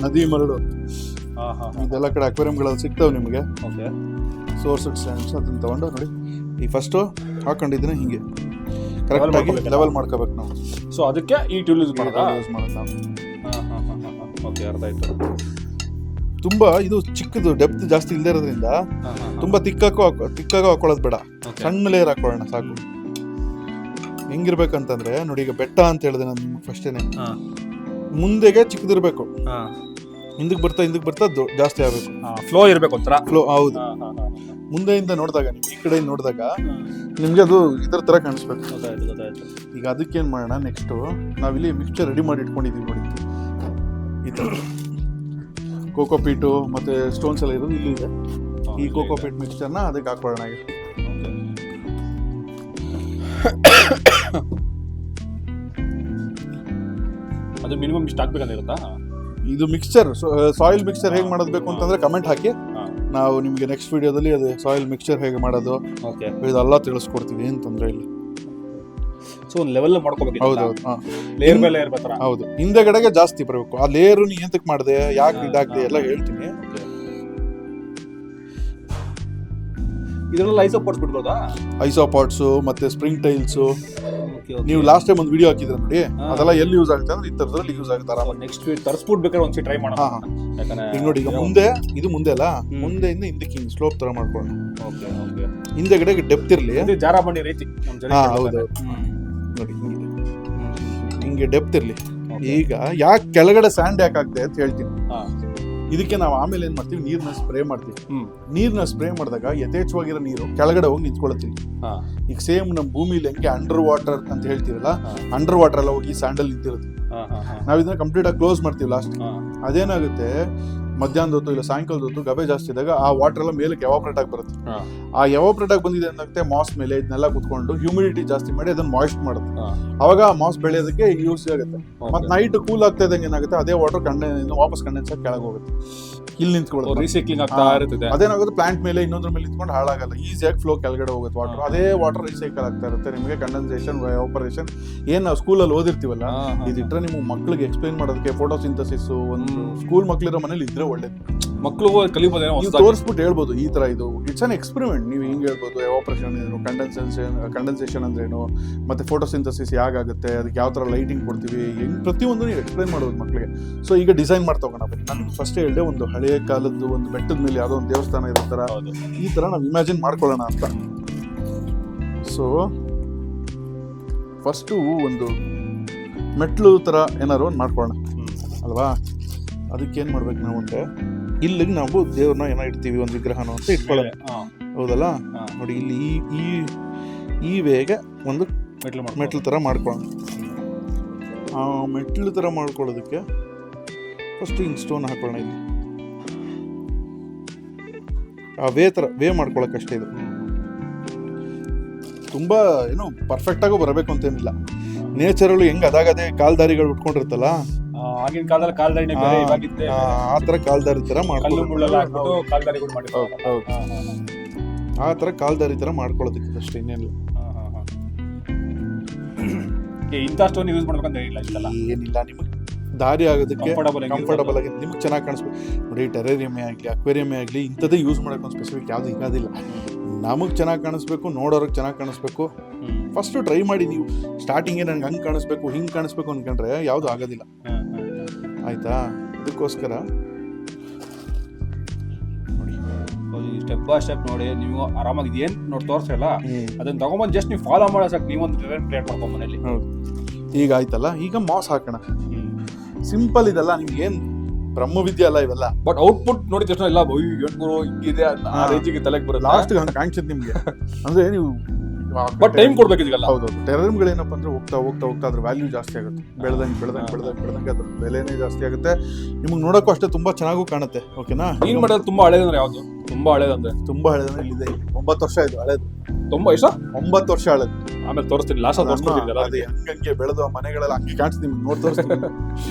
S2: ನದಿ ಮರಳು, ಇದೆಲ್ಲ ಕಡೆ ಅಕ್ವೇರಿಯಂಗಳಲ್ಲಿ ಸಿಗ್ತಾವೆ ನಿಮಗೆ. ಸೋರ್ಸ್ಡ್ ಸ್ಯಾಂಡ್ಸ್ ಅದನ್ನ ತಗೊಂಡು ನೋಡಿ, ಈ ಫಸ್ಟ್ ಹಾಕೊಂಡಿದ್ರೆ ಹಿಂಗೆ ಕರೆಕ್ಟ್ ಆಗಿ ಲೆವೆಲ್ ಮಾಡ್ಕೋಬೇಕು ನಾವು.
S1: ಸೊ ಅದಕ್ಕೆ ಈ ಟೂಲ್ ಯೂಸ್ ಮಾಡೋದು
S2: ನಾವು.
S1: ಓಕೆ, ಅರ್ಥ ಆಯ್ತು.
S2: ತುಂಬಾ ಇದು ಚಿಕ್ಕದು, ಡೆಪ್ತ್ ಜಾಸ್ತಿ ಇಲ್ಲದೆ ಇರೋದ್ರಿಂದ ತುಂಬಾ ತಿಕ್ಕಾಗೂ ಹಾಕೊಳ್ಳೋದು ಬೇಡ, ಸಣ್ಣ ಲೇಯರ್ ಹಾಕೊಳ್ಳೋಣ ಸಾಕು. ಹೆಂಗಿರ್ಬೇಕಂತಂದ್ರೆ ನೋಡಿ, ಈಗ ಬೆಟ್ಟ ಅಂತ ಹೇಳಿದೆ ನಾನು ಫಸ್ಟೇನೆ, ಮುಂದೆಗೆ ಚಿಕ್ಕದಿರ್ಬೇಕು, ಹಿಂದಕ್ಕೆ ಬರ್ತಾ ಜಾಸ್ತಿ ಆಗ್ಬೇಕು,
S1: ಫ್ಲೋ ಇರ್ಬೇಕು,
S2: ಫ್ಲೋ. ಹೌದು, ಮುಂದೆಯಿಂದ ನೋಡಿದಾಗ ನೀವು ಈ ಕಡೆ ನೋಡಿದಾಗ ನಿಮ್ಗೆ ಅದು ಇದ್ರ ತರ ಕಾಣಿಸ್ಬೇಕು. ಈಗ ಅದಕ್ಕೇನ್ ಮಾಡೋಣ, ನೆಕ್ಸ್ಟ್ ನಾವಿಲ್ಲಿ ಮಿಕ್ಸ್ಚರ್ ರೆಡಿ ಮಾಡಿ ಇಟ್ಕೊಂಡಿದೀವಿ ನೋಡಿ. ಈ ತರ ಕೋಕೋಪೀಟು ಮತ್ತೆ ಸ್ಟೋನ್ಸ್ ಎಲ್ಲ ಇರೋದು ಇಲ್ಲಿ ಇದೆ. ಈ ಕೋಕೋಪೀಟ್ ಮಿಕ್ಸ್ಚರ್ನ ಅದಕ್ಕೆ ಹಾಕೊಳ್ಳೋಣ.
S1: ಅದು ಮಿನಿಮಮ್ ಇಷ್ಟು ಹಾಕ್ಬೇಕಂತ ಇರುತ್ತಾ?
S2: ಇದು ಮಿಕ್ಸ್ಚರ್, ಸಾಯಿಲ್ ಮಿಕ್ಸ್ಚರ್ ಹೇಗೆ ಮಾಡೋದು ಬೇಕು ಅಂತಂದ್ರೆ ಕಮೆಂಟ್ ಹಾಕಿ, ನಾವು ನಿಮಗೆ ನೆಕ್ಸ್ಟ್ ವಿಡಿಯೋದಲ್ಲಿ ಅದು ಸಾಯಿಲ್ ಮಿಕ್ಸ್ಚರ್ ಹೇಗೆ ಮಾಡೋದು ಇದೆಲ್ಲ ತಿಳಿಸ್ಕೊಡ್ತೀವಿ, ಏನು ತೊಂದರೆ ಇಲ್ಲ.
S1: ಸೊ ಒಂದು ಲೆವೆಲ್ ಮಾಡ್ಕೋಬೇಕು.
S2: ಹೌದೌದು,
S1: ಲೇಯರ್ ಬೈ ಲೇಯರ್ ಬರ್ತಾರ.
S2: ಹೌದು, ಹಿಂದೆಗಡೆಗೆ ಜಾಸ್ತಿ ಬರಬೇಕು. ಆ ಲೇಯರ್ ನೀ ಎಂತಕ್ಕೆ ಮಾಡಿದೆ, ಯಾಕೆ ಇದಾಗದೆ ಎಲ್ಲ ಹೇಳ್ತೀನಿ.
S1: ಇದರಲ್ಲಿ ಐಸೋಪಾಟ್ಸ್ ಬಿಡ್ಬೋದಾ?
S2: ಐಸೋಪಾಟ್ಸ್ ಮತ್ತೆ ಸ್ಪ್ರಿಂಗ್ ಟೈಲ್ಸ್. ನೀವು ಲಾಸ್ಟ್ ಟೈಮ್ ಒಂದು ವಿಡಿಯೋ ಹಾಕಿದ್ರೆ ನೋಡಿ, ಅದೆಲ್ಲ ಎಲ್ಲಿ ಯೂಸ್ ಆಗುತ್ತೆ ಅಂದ್ರೆ ಈ ತರದಲ್ಲಿ ಯೂಸ್ ಆಗುತ್ತೆ ಆರಾಮಾಗಿ.
S1: ನೆಕ್ಸ್ಟ್ ವೀಕ್ ತರಿಸ್ಬಿಟ್ಟು ಬೇಕಾದ್ರೆ ಒಂದ್ಸತಿ ಟ್ರೈ ಮಾಡೋಣ.
S2: ಈಗ ನೋಡಿ, ಈಗ ಮುಂದೆ ಅಲ್ಲ, ಮುಂದೆಯಿಂದ ಹಿಂದಕ್ಕೆ ಹಿಂಗೆ ಸ್ಲೋಪ್ ತರ ಮಾಡ್ಕೊಳ್ಳೋಣ. ಹಿಂದೆಗಡೆಗೆ ಡೆಪ್ತ್ ಇರಲಿ,
S1: ಜಾರ ಬಂಡಿ ರೀತಿ.
S2: ಹೌದು ನೋಡಿ, ಹಿಂಗೆ ಡೆಪ್ತ್ ಇರಲಿ. ಈಗ ಯಾಕೆ ಕೆಳಗಡೆ ಸ್ಯಾಂಡ್ ಯಾಕೆ ಆಗ್ತದೆ ಅಂತ ಹೇಳ್ತೀನಿ. ಇದಕ್ಕೆ ನಾವು ಆಮೇಲೆ ಏನ್ ಮಾಡ್ತೀವಿ, ನೀರ್ನ ಸ್ಪ್ರೇ ಮಾಡ್ತೀವಿ. ನೀರ್ನ ಸ್ಪ್ರೇ ಮಾಡಿದಾಗ ಯಥೇಚ್ಛವಾಗಿರೋ ನೀರು ಕೆಳಗಡೆ ಹೋಗಿ ನಿಂತ್ಕೊಳ್ತೀವಿ. ಈಗ ಸೇಮ್ ನಮ್ಮ ಭೂಮಿಲಿ ಹೆಂಗೆ ಅಂಡರ್ ವಾಟರ್ ಅಂತ ಹೇಳ್ತೀವಲ್ಲ, ಅಂಡರ್ ವಾಟರ್ ಎಲ್ಲ ಹೋಗಿ ಸ್ಯಾಂಡಲ್ ನಿಂತಿರುತ್ತೆ. ನಾವ್ ಇದನ್ನ ಕಂಪ್ಲೀಟ್ ಆಗಿ ಕ್ಲೋಸ್ ಮಾಡ್ತೀವಿ ಲಾಸ್ಟ್. ಅದೇನಾಗುತ್ತೆ, ಮಧ್ಯಾಹ್ನದ ಹೊತ್ತು ಇಲ್ಲ ಸಾಯಂಕಾಲದ ಹೊತ್ತು ಗಬೆ ಜಾಸ್ತಿ ಇದ್ದಾಗ ಆ ವಾಟರ್ ಎಲ್ಲ ಮೇಲಕ್ಕೆ ಎವಾಪರೇಟ್ ಆಗಿ ಬರುತ್ತೆ. ಆ ಎವಾಪರೇಟ್ ಆಗಿ ಬಂದಿದೆ ಏನಾಗುತ್ತೆ, ಮಾಸ್ ಮೇಲೆ ಇದನ್ನೆಲ್ಲ ಕುತ್ಕೊಂಡು ಹ್ಯೂಮಿಡಿಟಿ ಜಾಸ್ತಿ ಮಾಡಿ ಅದನ್ನ ಮಾಯಿಸ್ಟ್ ಮಾಡುತ್ತೆ. ಅವಾಗ ಆ ಮಾಸ್ ಬೆಳೆಯೋದಕ್ಕೆ ಯೂಸ್ ಆಗುತ್ತೆ. ಮತ್ತೆ ನೈಟ್ ಕೂಲ್ ಆಗ್ತಾ ಇದ್ದಂಗೆ ಏನಾಗುತ್ತೆ, ಅದೇ ವಾಟರ್ ವಾಪಸ್ ಕಂಡೆನ್ಸ್ ಆಗಿ ಕೆಳಗೆ ಹೋಗುತ್ತೆ, ಇಲ್ಲಿ ನಿಂತ್ಕೊಳ್ಳೋದು,
S1: ರೀಸೈಕ್ಲಿಂಗ್ ಆಗ್ತಾ ಇರುತ್ತೆ.
S2: ಅದೇನಾಗುತ್ತೆ, ಪ್ಲಾಂಟ್ ಮೇಲೆ ಇನ್ನೊಂದ್ರ ಮೇಲೆ ನಿಂತ್ಕೊಂಡು ಹಾಳಾಗಲ್ಲ, ಈಸಿಯಾಗಿ ಫ್ಲೋ ಕೆಳಗಡೆ ಹೋಗುತ್ತೆ ವಾಟರ್. ಅದೇ ವಾಟರ್ ರೀಸೈಕಲ್ ಆಗ್ತಾ ಇರುತ್ತೆ. ನಿಮಗೆ ಕಂಡೆನ್ಸೇಷನ್, ಎವಾಪರೇಷನ್ ಏನ್ ನಾವು ಸ್ಕೂಲಲ್ಲಿ ಓದಿರ್ತೀವಲ್ಲ, ಇದಿಟ್ರೆ ನಿಮ್ಗೆ ಮಕ್ಳಿಗೆ ಎಕ್ಸ್ಪ್ಲೈನ್ ಮಾಡೋದಕ್ಕೆ, ಫೋಟೋಸಿಂಥಸಿಸ್ ಒಂದು ಸ್ಕೂಲ್ ಮಕ್ಳಿರೋ ಮನೇಲಿ ಇದ್ರೆ ಒಳ್ಳೇದು.
S1: ಮಕ್ಕಳು ಕಲಿಬಹುದು,
S2: ತೋರಿಸ್ಬಿಟ್ಟು ಹೇಳ್ಬೋದು ಈ ತರ ಇದು ಇಟ್ಸ್ ಅನ್ ಎಕ್ಸ್ಪೆರಿಮೆಂಟ್. ನೀವು ಹಿಂಗೆ ಹೇಳ್ಬೋದು, ಎವಾಪರೇಷನ್ ಏನು, ಕಂಡೆನ್ಸೇಷನ್ ಅಂದ್ರೇನು, ಮತ್ತೆ ಫೋಟೋಸಿಂಥಸಿಸ್ ಹೇಗಾಗುತ್ತೆ, ಅದಕ್ಕೆ ಯಾವ ತರ ಲೈಟಿಂಗ್ ಕೊಡ್ತೀವಿ, ಹೆಂಗ್ ಪ್ರತಿಯೊಂದು ನೀವು ಎಕ್ಸ್ಪ್ಲೈನ್ ಮಾಡೋದು ಮಕ್ಕಳಿಗೆ. ಸೊ ಈಗ ಡಿಸೈನ್ ಮಾಡ್ತಾ ಹೋಗೋಣ ಬನ್ನಿ. ನಾನು ಫಸ್ಟ್ ಹೇಳಿದೆ, ಒಂದು ಹಳೆಯ ಕಾಲದ್ದು ಒಂದು ಬೆಟ್ಟದ ಮೇಲೆ ಯಾವುದೋ ಒಂದು ದೇವಸ್ಥಾನ ಇರೋ ತರ ಈ ತರ ನಾವು ಇಮ್ಯಾಜಿನ್ ಮಾಡ್ಕೊಳ್ಳೋಣ ಅಂತ. ಸೊ ಫಸ್ಟು ಒಂದು ಮೆಟ್ಲು ತರ ಏನಾದ್ರು ಒಂದು ಮಾಡ್ಕೊಳ್ಳೋಣ ಅಲ್ವಾ. ಅದಕ್ಕೆ ಏನ್ ಮಾಡ್ಬೇಕು ನಾವು ಅಂದ್ರೆ, ಇಲ್ಲಿಗೆ ನಾವು ದೇವ್ರನ್ನ ಏನೋ ಇಡ್ತೀವಿ, ಒಂದು ವಿಗ್ರಹನೋ ಅಂತ ಇಟ್ಕೊಳ್ಳೋಣ, ಹೌದಲ್ಲ. ನೋಡಿ ಇಲ್ಲಿ ಈ ವೇಗೆ ಒಂದು ಮೆಟ್ಲು ತರ ಮಾಡ್ಕೊಳ್ಳೋಣ. ಆ ಮೆಟ್ಲು ತರ ಮಾಡ್ಕೊಳ್ಳೋದಕ್ಕೆ ಫಸ್ಟ್ ಹಿಂಗೆ ಸ್ಟೋನ್ ಹಾಕೊಳ್ಳೋಣ. ಇಲ್ಲಿ ಆ ವೇ ಮಾಡ್ಕೊಳಕ್ಕಷ್ಟೇ. ಇದು ತುಂಬಾ ಏನು ಪರ್ಫೆಕ್ಟ್ ಆಗೋ ಬರಬೇಕು ಅಂತೇನಿಲ್ಲ. ನೇಚರಲ್ಲೂ ಹೆಂಗ್ ಅದಾಗದೇ ಕಾಲ್ದಾರಿಗಳು ಉಟ್ಕೊಂಡಿರ್ತಲ್ಲ,
S1: ಆಗಿನ ಕಾಲದಲ್ಲಿ ಕಾಲ್ದಾರಿನೇ ಬೇರೆ, ಇವಾಗಿದ್ದೆ
S2: ಆ ತರ ಕಾಲ್ದಾರಿ ತರ ಮಾಡ್ಕೊಳ್ಳೋದು. ಆ ತರ ಕಾಲ್ದಾರಿ ತರ ಮಾಡ್ಕೊಳ್ಳೋದಕ್ಕೆ ಅಷ್ಟೇ, ಇನ್ನೇನಿಲ್ಲ.
S1: ಇಂಥ ಸ್ಟೋನ್ ಯೂಸ್ ಮಾಡ್ಬೇಕಂತ ಏನಿಲ್ಲ.
S2: ಏನಿಲ್ಲ, ನಿಮಗೆ ದಾರಿ ಆಗೋದಕ್ಕೆ
S1: Comfortable ಆಗಿ
S2: ಕಂಫರ್ಟಬಲ್ ಆಗಿ ನಿಮ್ಗೆ ಚೆನ್ನಾಗಿ ಕಾಣಿಸ್ಬೇಕು ನೋಡಿ. ಟೆರೇರಿಯಮೇ ಆಗಲಿ ಅಕ್ವೇರಿಯಮೇ ಆಗಲಿ ಇಂಥದ್ದೇ ಯೂಸ್ ಮಾಡೋಕೆ ಒಂದು ಸ್ಪೆಸಿಫಿಕ್ ಯಾವುದು ಇರೋದಿಲ್ಲ. ನಮಗೆ ಚೆನ್ನಾಗಿ ಕಾಣಿಸ್ಬೇಕು, ನೋಡೋರಿಗೆ ಚೆನ್ನಾಗಿ ಕಾಣಿಸ್ಬೇಕು. ಫಸ್ಟು ಟ್ರೈ ಮಾಡಿ ನೀವು. ಸ್ಟಾರ್ಟಿಂಗೇ ನನಗೆ ಹಂಗೆ ಕಾಣಿಸ್ಬೇಕು ಹಿಂಗೆ ಕಾಣಿಸ್ಬೇಕು ಅಂದ್ಕೊಂಡ್ರೆ ಯಾವುದು ಆಗೋದಿಲ್ಲ. ಆಯಿತಾ? ಅದಕ್ಕೋಸ್ಕರ
S1: ಸ್ಟೆಪ್ ಬೈ ಸ್ಟೆಪ್ ನೋಡಿ ನೀವು ಆರಾಮಾಗಿ ಏನು ನೋಡಿ ತೋರಿಸಲ್ಲ ಅದನ್ನ ತಗೊಂಬಂದು ಜಸ್ಟ್ ನೀವು ಫಾಲೋ ಮಾಡೋ ಸಾಕು. ನೀವೊಂದು ಡಿಸೈನ್ ಕ್ರಿಯೇಟ್ ಮಾಡ್ಕೊಂಡು ಮನೇಲಿ.
S2: ಹೌದು. ಈಗ ಆಯ್ತಲ್ಲ, ಈಗ ಮಾಸ್ ಹಾಕೋಣ. ಸಿಂಪಲ್ ಇದೆಲ್ಲ, ನಿಮ್ಗೆ ಏನು ಬ್ರಹ್ಮವಿದ್ಯೆ ಅಲ್ಲ ಇವೆಲ್ಲ.
S1: ಬಟ್ ಔಟ್ಪುಟ್ ನೋಡಿದ ತಕ್ಷಣ ಇಲ್ಲ ಗುರು ಹಿಂಗಿದೆ ಆ ರೇಂಜಿಗೆ ತಲೆಗೆ ಬರುತ್ತೆ.
S2: ಲಾಸ್ಟ್ ಹಂಗೆ ಕಾಣಿಸುತ್ತೆ ನಿಮ್ಗೆ. ಅಂದ್ರೆ ನೀವು
S1: ಬಟ್ ಟೈಮ್ ಕೊಡ್ಬೇಕು ಇದೆಲ್ಲ.
S2: ಹೌದೌದು. ಟೆರರಿಯಂಗಳೇನಪ್ಪ ಅಂದ್ರೆ ಹೋಗ್ತಾ ಹೋಗ್ತಾ ಹೋಗ್ತಾ ಅದ್ರ ವ್ಯಾಲ್ಯೂ ಜಾಸ್ತಿ ಆಗುತ್ತೆ. ಬೆಳೆದಂಗೆ ಅದ್ರ ಬೆಲೆನೇ ಜಾಸ್ತಿ ಆಗುತ್ತೆ. ನಿಮ್ಗೆ ನೋಡೋಕ್ಕೂ ಅಷ್ಟೇ ತುಂಬಾ ಚೆನ್ನಾಗೂ ಕಾಣುತ್ತೆ. ಓಕೆನಾ?
S1: ನೀನ್ ಮಾಡೋದು ತುಂಬಾ ಹಳೇದಂದ್ರೆ ಯಾವ್ದು? ತುಂಬಾ ಹಳೇದಂದ್ರೆ
S2: ತುಂಬಾ ಹಳೇದಂದ್ರೆ ಇಲ್ಲಿದೆ. 9 ವರ್ಷ ಆಯ್ತು ಹಳೇದು.
S1: ತುಂಬಾ ಇಷ್ಟ.
S2: 9 ವರ್ಷ ಹಳೇದು.
S1: ಆಮೇಲೆ ತೋರಿಸ್ತೀನಿ ಲಾಸ್ಟ್ ತೋರಿಸ್ಕೊತೀನಿ.
S2: ಅದೇ ಹಂಗೆ ಬೆಳೆದು ಮನೆಗಳೆಲ್ಲ ಹಂಗೆ ಕಾಣಿಸ್ತೀನಿ ನಿಮ್ಗೆ. ನೋಡಿ ತೋರಿಸ್ತೀನಿ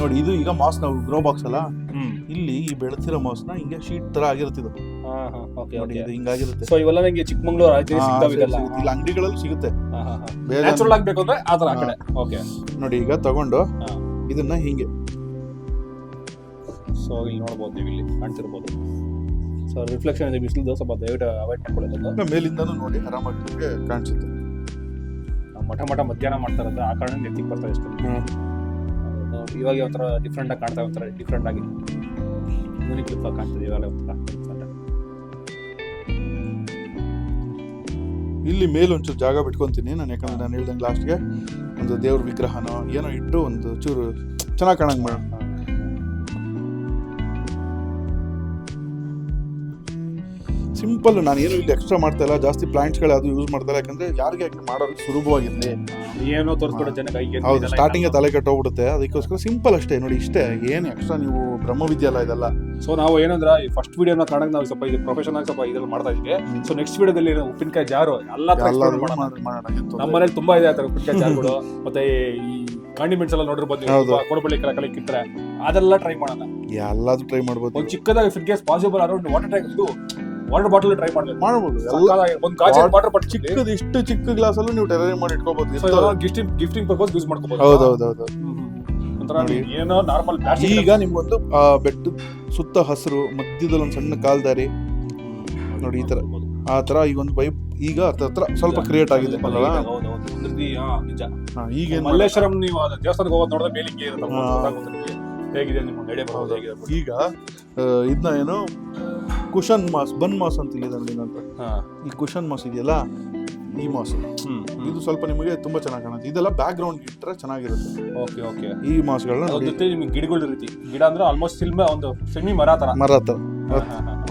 S2: ನೋಡಿ. ಇದು ಈಗ ಮಾಸ್ ನಾವು ಗ್ರೋ ಬಾಕ್ಸ್ ಅಲ್ಲ, ಇಲ್ಲಿ ಈ ಬೆಳೆತಿರೋ ಮಾಸ್ನ ಹಿಂಗೆ ಶೀಟ್ ತರ ಆಗಿರ್ತಿದ್ದು. ನೋಡಿ ಇದು ಹಿಂಗಾಗಿರುತ್ತೆ.
S1: ಸೊ ಇವೆಲ್ಲ ನಂಗೆ ಚಿಕ್ಕಮಂಗ್ಳೂರು
S2: ಇಲ್ಲ ಅಂಗಡಿಗಳಲ್ಲೂ ಸಿಗುತ್ತೆ.
S1: ನ್ಯಾಚುರಲ್ ಆಗಬೇಕು ಅಂದ್ರೆ ಆ ತರ ಆ ಕಡೆ. ಓಕೆ
S2: ನೋಡಿ ಈಗ ತಗೊಂಡು ಇದನ್ನ ಹಿಂಗೆ.
S1: ಸೊ ಇಲ್ಲಿ ನೋಡ್ಬೋದು, ನೀವು ಇಲ್ಲಿ ಕಾಣ್ತಿರ್ಬೋದು. ಸೊ ರಿಫ್ಲೆಕ್ಷನ್ ಇದೆ ಬಿಸಿಲು, ಸ್ವಲ್ಪ ದಯವಿಟ್ಟು ಅವಾಯ್ಡ್ ಮಾಡ್ಕೊಳ್ಳೋದು.
S2: ಮೇಲಿಂದನೂ ನೋಡಿ ಆರಾಮಾಗಿ ನಿಮಗೆ ಕಾಣಿಸುತ್ತೆ.
S1: ಮಠ ಮಧ್ಯಾಹ್ನ ಮಾಡ್ತಾರಂತ ಆ ಕಾರಣ ಎತ್ತಿಗೆ ಬರ್ತಾರೆ ಇಷ್ಟು. ಇವಾಗ ಒಂಥರ ಡಿಫ್ರೆಂಟ್ ಆಗಿ ಕಾಣ್ತಾ, ಒಂಥರ ಡಿಫ್ರೆಂಟ್ ಆಗಿ ಯೂನಿಕ್ ಲುಕ್ ಆಗಿ ಕಾಣ್ತದೆ ಇವಾಗ ಒಂಥರ.
S2: ಇಲ್ಲಿ ಮೇಲೆ ಒಂಚೂರು ಜಾಗ ಬಿಟ್ಕೊಂತೀನಿ ನಾನು, ಯಾಕಂದ್ರೆ ನಾನು ಹೇಳ್ದಂಗೆ ಲಾಸ್ಟ್ಗೆ ಒಂದು ದೇವ್ರ ವಿಗ್ರಹನೋ ಏನೋ ಇಟ್ಟು ಒಂದು ಚೂರು ಚೆನ್ನಾಗಿ ಕಾಣಂಗ್ ಮಾಡೋಣ. ಸಿಂಪಲ್. ನಾನು ಏನು ಇಲ್ಲಿ ಎಕ್ಸ್ಟ್ರಾ ಮಾಡ್ತಾ ಇಲ್ಲ, ಜಾಸ್ತಿ ಪ್ಲಾಂಟ್ಸ್ಗಳು ಅದು ಯೂಸ್ ಮಾಡ್ತಾರೆ. ಯಾಕಂದ್ರೆ ಯಾರಿಗೆ ಮಾಡೋರಿಗೆ ಸುಲಭವಾಗಿರ್ಲಿ,
S1: ಏನೋ ತೋರಿಸ್ಕೊಡೋ ಜನಕ್ಕೆ.
S2: ಹೌದು, ಸ್ಟಾರ್ಟಿಂಗ್ ತಲೆ ಕೆಟ್ಟೋಗ್ಬಿಡುತ್ತೆ. ಅದಕ್ಕೋಸ್ಕರ ಸಿಂಪಲ್ ಅಷ್ಟೇ ನೋಡಿ, ಇಷ್ಟೇ. ಏನು ಎಕ್ಸ್ಟ್ರಾ ನೀವು ಬ್ರಹ್ಮವಿದ್ಯೆ ಅಲ್ಲ ಇದೆಲ್ಲ.
S1: ಸೊ ನಾವು ಏನಂದ್ರೆ ಈ ಫಸ್ಟ್ ವಿಡಿಯೋನ ಕಾಣಕ್ ನಾವು ಸ್ವಲ್ಪ ಇದು ಪ್ರೊಫೆಷನ್ ಆಗಿ ಸ್ವಲ್ಪ ಇದೆಲ್ಲ ಮಾಡ್ತಾ ಇದೀವಿ. ಸೊ ನೆಕ್ಸ್ಟ್ ವಿಡಿಯೋದಲ್ಲಿ ಉಪ್ಪಿನಕಾಯಿ ಜಾರು ಎಲ್ಲ ನಮ್ಮ ಮನೇಲಿ ತುಂಬಾ ಇದೆ ಆತರ ಉಪ್ಪಿನಕಾಯಿ ಜಾರುಗಳು. ಮತ್ತೆ ಈ ಕಾಂಡಿಮೆಂಟ್ಸ್ ಎಲ್ಲ ನೋಡಿರ್ಬೋದು, ಕೊಡಬಳ್ಳಿ ಕಲೆ ಕಿತ್ತರೆ ಅದೆಲ್ಲ ಟ್ರೈ ಮಾಡೋಣ.
S2: ಎಲ್ಲಾದ್ರೂ ಟ್ರೈ ಮಾಡ್ಬೋದು.
S1: ಒಂದು ಚಿಕ್ಕದಾಗಿ if in case possible around water bottle try ಮಾಡ್ಬೋದು. ಒಂದು ವಾಟರ್ ಬಾಟಲ್
S2: ಚಿಕ್ಕದು, ಇಷ್ಟು ಚಿಕ್ಕ ಗ್ಲಾಸ್ ಅಲ್ಲೂ ನೀವು ಟೆರರಿಯಂ ಮಾಡಿ ಇಟ್ಕೋಬಹುದು.
S1: ಗಿಫ್ಟಿಂಗ್ ಪರ್ಪಸ್ ಯೂಸ್ ಮಾಡ್ಕೋಬಹುದು.
S2: ಹೌದೌದು.
S1: ಏನೋ ನಾರ್ಮಲ್.
S2: ಈಗ ನಿಮ್ಗೊಂದು ಬೆಟ್ಟ ಸುತ್ತ ಹಸಿರು, ಮಧ್ಯದಲ್ಲಿ ಒಂದು ಸಣ್ಣ ಕಾಲ್ದಾರಿ ನೋಡಿ, ಈ ತರ ಆ ತರ ಈಗ ಒಂದು ಪೈಪ್ ಈಗ ಹತ್ರ ಸ್ವಲ್ಪ ಕ್ರಿಯೇಟ್ ಆಗಿದೆ.
S1: ಈಗ ಮಲ್ಲೇಶ್ವರಂ ನೀವು ದೇವಸ್ಥಾನಕ್ಕೆ ಹೋಗೋದು ನೋಡಿದ್ರೆ ಮೇಲಿಂಗ್ ಇರುತ್ತೆ. ಹೇಗಿದೆ ನಿಮ್ಮ ಐಡಿಯಾ ಬರೋದು?
S2: ಈಗ ಇದನ್ನ ಏನು ಕುಶನ್ ಮಾಸ್, ಬನ್ ಮಾಸ್ ಅಂತ ಇದೆ ನೋಡಿ. ಈ ಕುಶನ್ ಮಾಸ್ ಇದೆಯಲ್ಲ, ಈ ಮಾಸ್ ಇದು ಸ್ವಲ್ಪ ನಿಮಗೆ ತುಂಬಾ ಚೆನ್ನಾಗಿ ಕಾಣುತ್ತೆ. ಇದೆಲ್ಲ ಬ್ಯಾಕ್ ಗ್ರೌಂಡ್ ಇಟ್ಟರೆ ಚೆನ್ನಾಗಿರುತ್ತೆ.
S1: ಓಕೆ
S2: ಈ ಮಾಸ್ಗಳನ್ನ
S1: ಜೊತೆ ನಿಮಗೆ ಗಿಡಗಳ ರೀತಿ, ಗಿಡ ಅಂದ್ರೆ ಆಲ್ಮೋಸ್ಟ್ ಒಂದು ಸೆಮಿ ಮರ ತರ.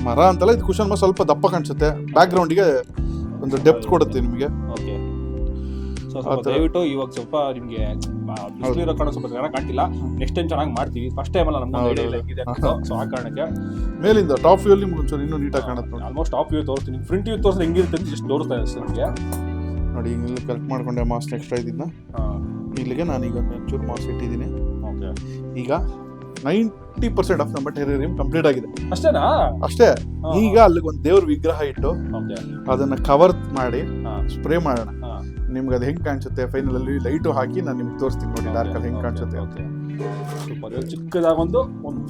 S2: ಮರ ಅಂತಲ್ಲ, ಇದು ಕುಶನ್ ಮಾಸ್ ಸ್ವಲ್ಪ ದಪ್ಪ ಕಾಣಿಸುತ್ತೆ. ಬ್ಯಾಕ್ ಗ್ರೌಂಡ್ಗೆ ಒಂದು ಡೆಪ್ತ್ ಕೊಡುತ್ತೆ ನಿಮಗೆ.
S1: ಓಕೆ. ಸೊ ದಯವಿಟ್ಟು ಇವಾಗ ಸ್ವಲ್ಪ ನಿಮಗೆ ಬಿಸಿಲಿರೋ ಕಾರಣ ಸ್ವಲ್ಪ ಚೆನ್ನಾಗಿ ಕಾಣ್ತಿಲ್ಲ. ನೆಕ್ಸ್ಟ್ ಟೈಮ್ ಚೆನ್ನಾಗಿ ಮಾಡ್ತೀವಿ. ಫಸ್ಟ್ ಟೈಮ್ ಅಲ್ಲ ನಮ್ಗೆ ಐಡಿಯಾ ಇಲ್ಲ ಹೇಗಿದೆ ಅಂತ. ಸೊ ಆ ಕಾರಣಕ್ಕೆ
S2: ಮೇಲಿಂದ ಟಾಪ್ ವ್ಯೂ ನಿಮ್ಗೆ ಒಂಚೂರು ಇನ್ನೂ ನೀಟಾಗಿ ಕಾಣುತ್ತೆ.
S1: ಆಲ್ಮೋಸ್ಟ್ ಟಾಪ್ ವ್ಯೂ ತೋರಿಸ್ತೀನಿ. ಫ್ರಂಟ್ ವ್ಯೂ ತೋರಿಸಿದ್ರೆ ಹೆಂಗಿರುತ್ತೆ ಅಂತ ಜಸ್ಟ್ ತೋರಿಸ್ತಾ ಇದೆ ನಮಗೆ.
S2: ನೋಡಿ ಇಲ್ಲಿ ಕರೆಕ್ಟ್ ಮಾಡ್ಕೊಂಡೆ ಮಾಸ್ ಎಕ್ಸ್ಟ್ರಾ ಇದ್ದಿದ್ನ. ಇಲ್ಲಿಗೆ ನಾನೀಗ ಒಂಚೂರು ಮಾಸ್ ಇಟ್ಟಿದ್ದೀನಿ.
S1: ಓಕೆ.
S2: ಈಗ 90% ಆಫ್ ನಮ್ಮ ಟೆರರಿಯಂ ಕಂಪ್ಲೀಟ್ ಆಗಿದೆ.
S1: ಅಷ್ಟೇನಾ?
S2: ಅಷ್ಟೇ. ಈಗ ಅಲ್ಲಿಗೆ ಒಂದು ದೇವ್ರ ವಿಗ್ರಹ ಇಟ್ಟು ಅದನ್ನ ಕವರ್ ಮಾಡಿ ಸ್ಪ್ರೇ ಮಾಡೋಣ. ನಿಮ್ಗೆ ಅದು ಹೆಂಗ್ ಕಾಣಿಸುತ್ತೆ ಫೈನಲ್ ಅಲ್ಲಿ ಲೈಟು ಹಾಕಿ ನಾನು ನಿಮ್ಗೆ ತೋರಿಸ್ತೀನಿ ನೋಡಿ ಡಾರ್ಕ್ ಅಲ್ಲಿ ಹೆಂಗ್ ಕಾಣಿಸುತ್ತೆ.
S1: ಚಿಕ್ಕದಾಗ ಒಂದು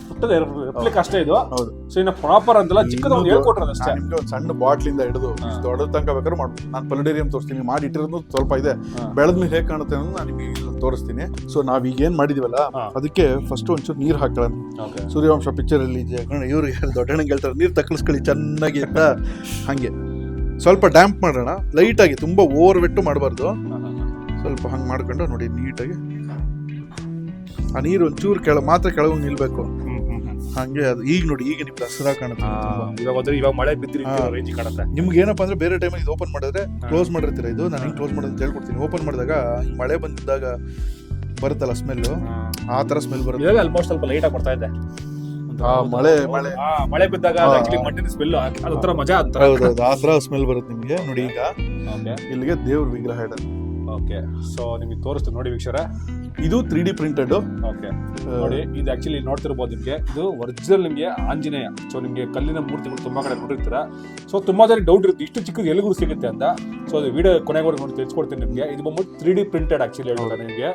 S1: ಪುಟ್ಟದ ರೆಪ್ಲಿಕ್ ಅಷ್ಟೇ ಇದು. ಹೌದು. ಸೊ ಇನ್ನು ಪ್ರಾಪರ್ ಅಂತಲ್ಲ, ಚಿಕ್ಕದ ಒಂದು ಹೇಳ್ಕೊಟ್ರೆ ಅಷ್ಟೇ.
S2: ನಿಮ್ಗೆ ಒಂದು ಸಣ್ಣ ಬಾಟ್ಲಿಂದ ಹಿಡಿದು ದೊಡ್ಡ ತನಕ ಬೇಕಾದ್ರೆ ಮಾಡ್ಬೋದು. ನಾನು ಪ್ಲಾನೆಟೇರಿಯಂ ತೋರಿಸ್ತೀನಿ, ಮಾಡಿ ಇಟ್ಟಿರೋದು ಸ್ವಲ್ಪ ಇದೆ. ಬೆಳೆದ್ಮೇಲೆ ಹೇಗೆ ಕಾಣುತ್ತೆ ಅನ್ನೋದು ನಾನು ನಿಮಗೆ ತೋರಿಸ್ತೀನಿ. ಸೊ ನಾವ್ ಈಗ ಏನ್ ಮಾಡಿದೀವಲ್ಲ ಅದಕ್ಕೆ ಫಸ್ಟ್ ಒಂಚೂರು ನೀರ್ ಹಾಕೊಳ್ಳೋಣ. ಸೂರ್ಯವಂಶ ಪಿಕ್ಚರ್ ಅಲ್ಲಿ ಇವ್ರು ದೊಡ್ಡಣ್ಣಗೆ ಹೇಳ್ತಾರೆ ನೀರ್ ತಕ್ಕಳಿಸ್ಕೊಳ್ಳಿ ಚೆನ್ನಾಗಿ ಅಂತ. ಹಂಗೆ ಸ್ವಲ್ಪ ಡ್ಯಾಂಪ್ ಮಾಡೋಣ ಲೈಟ್ ಆಗಿ, ತುಂಬಾ ಓವರ್ ವೆಟ್ಟು ಮಾಡಬಾರ್ದು. ಸ್ವಲ್ಪ ಹಂಗೆ ಮಾಡ್ಕೊಂಡು ನೋಡಿ ನೀಟಾಗಿ ಆ ನೀರು ಒಂಚೂರು ಕೆಳಗೆ ನಿಲ್ಬೇಕು. ಹಂಗೆ ಅದು ಈಗ ನೋಡಿ, ಈಗ ನಿಮ್ಗೆ ಹಸಿರಾಗಿ ಕಾಣುತ್ತೆ.
S1: ಇವಾಗ ಮಳೆ ಬಿದ್ದಿರಿ ಕಾಣುತ್ತೆ.
S2: ನಿಮ್ಗೆ ಏನಪ್ಪಾ ಅಂದ್ರೆ ಬೇರೆ ಟೈಮಲ್ಲಿ ಇದು ಓಪನ್ ಮಾಡಿದ್ರೆ ಕ್ಲೋಸ್ ಮಾಡಿರ್ತೀರ. ಇದು ನಾನು ಹಿಂಗೆ ಕ್ಲೋಸ್ ಮಾಡೋದು ಅಂತ ಹೇಳ್ಕೊಡ್ತೀನಿ. ಓಪನ್ ಮಾಡಿದಾಗ ಮಳೆ ಬಂದಿದ್ದಾಗ ಬರುತ್ತಲ್ಲ ಸ್ಮೆಲ್ಲು, ಆ ತರ ಸ್ಮೆಲ್ ಬರುತ್ತೆ.
S1: ಆಲ್ಮೋಸ್ಟ್ ಸ್ವಲ್ಪ ಲೈಟ್ ಆಗಿ ಬರ್ತಾ ಇದೆ.
S2: ಮಳೆ
S1: ಬಿದ್ದಾಗ ಮಣ್ಣಿನ ಸ್ಮೆಲ್ ಅದೊಂಥರ ಮಜಾ ಅಂತ.
S2: ಹೌದೌದು, ಆ ತರ ಸ್ಮೆಲ್ ಬರುತ್ತೆ ನಿಮ್ಗೆ. ನೋಡಿ ಈಗ ಇಲ್ಲಿಗೆ ದೇವ್ರ ವಿಗ್ರಹ ಇಡೋದು.
S1: ಓಕೆ. ಸೊ ನಿಮಗೆ ತೋರಿಸ್ತೀನಿ ನೋಡಿ ವೀಕ್ಷರ.
S2: ಇದು 3D ಪ್ರಿಂಟೆಡ್.
S1: ಓಕೆ ನೋಡಿ, ಇದು ಆಕ್ಚುಲಿ ನೋಡ್ತಿರ್ಬೋದು ನಿಮಗೆ. ಇದು ಒರಿಜಿನಲ್ ನಿಮಗೆ ಆಂಜನೇಯ. ಸೊ ನಿಮಗೆ ಕಲ್ಲಿನ ಮೂರ್ತಿಗಳು ತುಂಬಾ ಕಡೆ ನೋಡಿರ್ತೀರ. ಸೊ ತುಂಬಾ ಜನ ಡೌಟ್ ಇರುತ್ತೆ ಇಷ್ಟು ಚಿಕ್ಕದು ಎಲ್ಲಿಗೂ ಸಿಗುತ್ತೆ ಅಂತ. ಸೊ ಅದು ವಿಡಿಯೋ ಕೊನೆಗೂ ನೋಡಿ ತಿಳಿಸ್ಕೊಡ್ತೀನಿ ನಿಮಗೆ. ಇದು ಬಂದ್ಬಿಟ್ಟು 3D ಪ್ರಿಂಟೆಡ್ ಆಕ್ಚುಲಿ ಹೇಳ್ತಾರೆ ನಿಮಗೆ.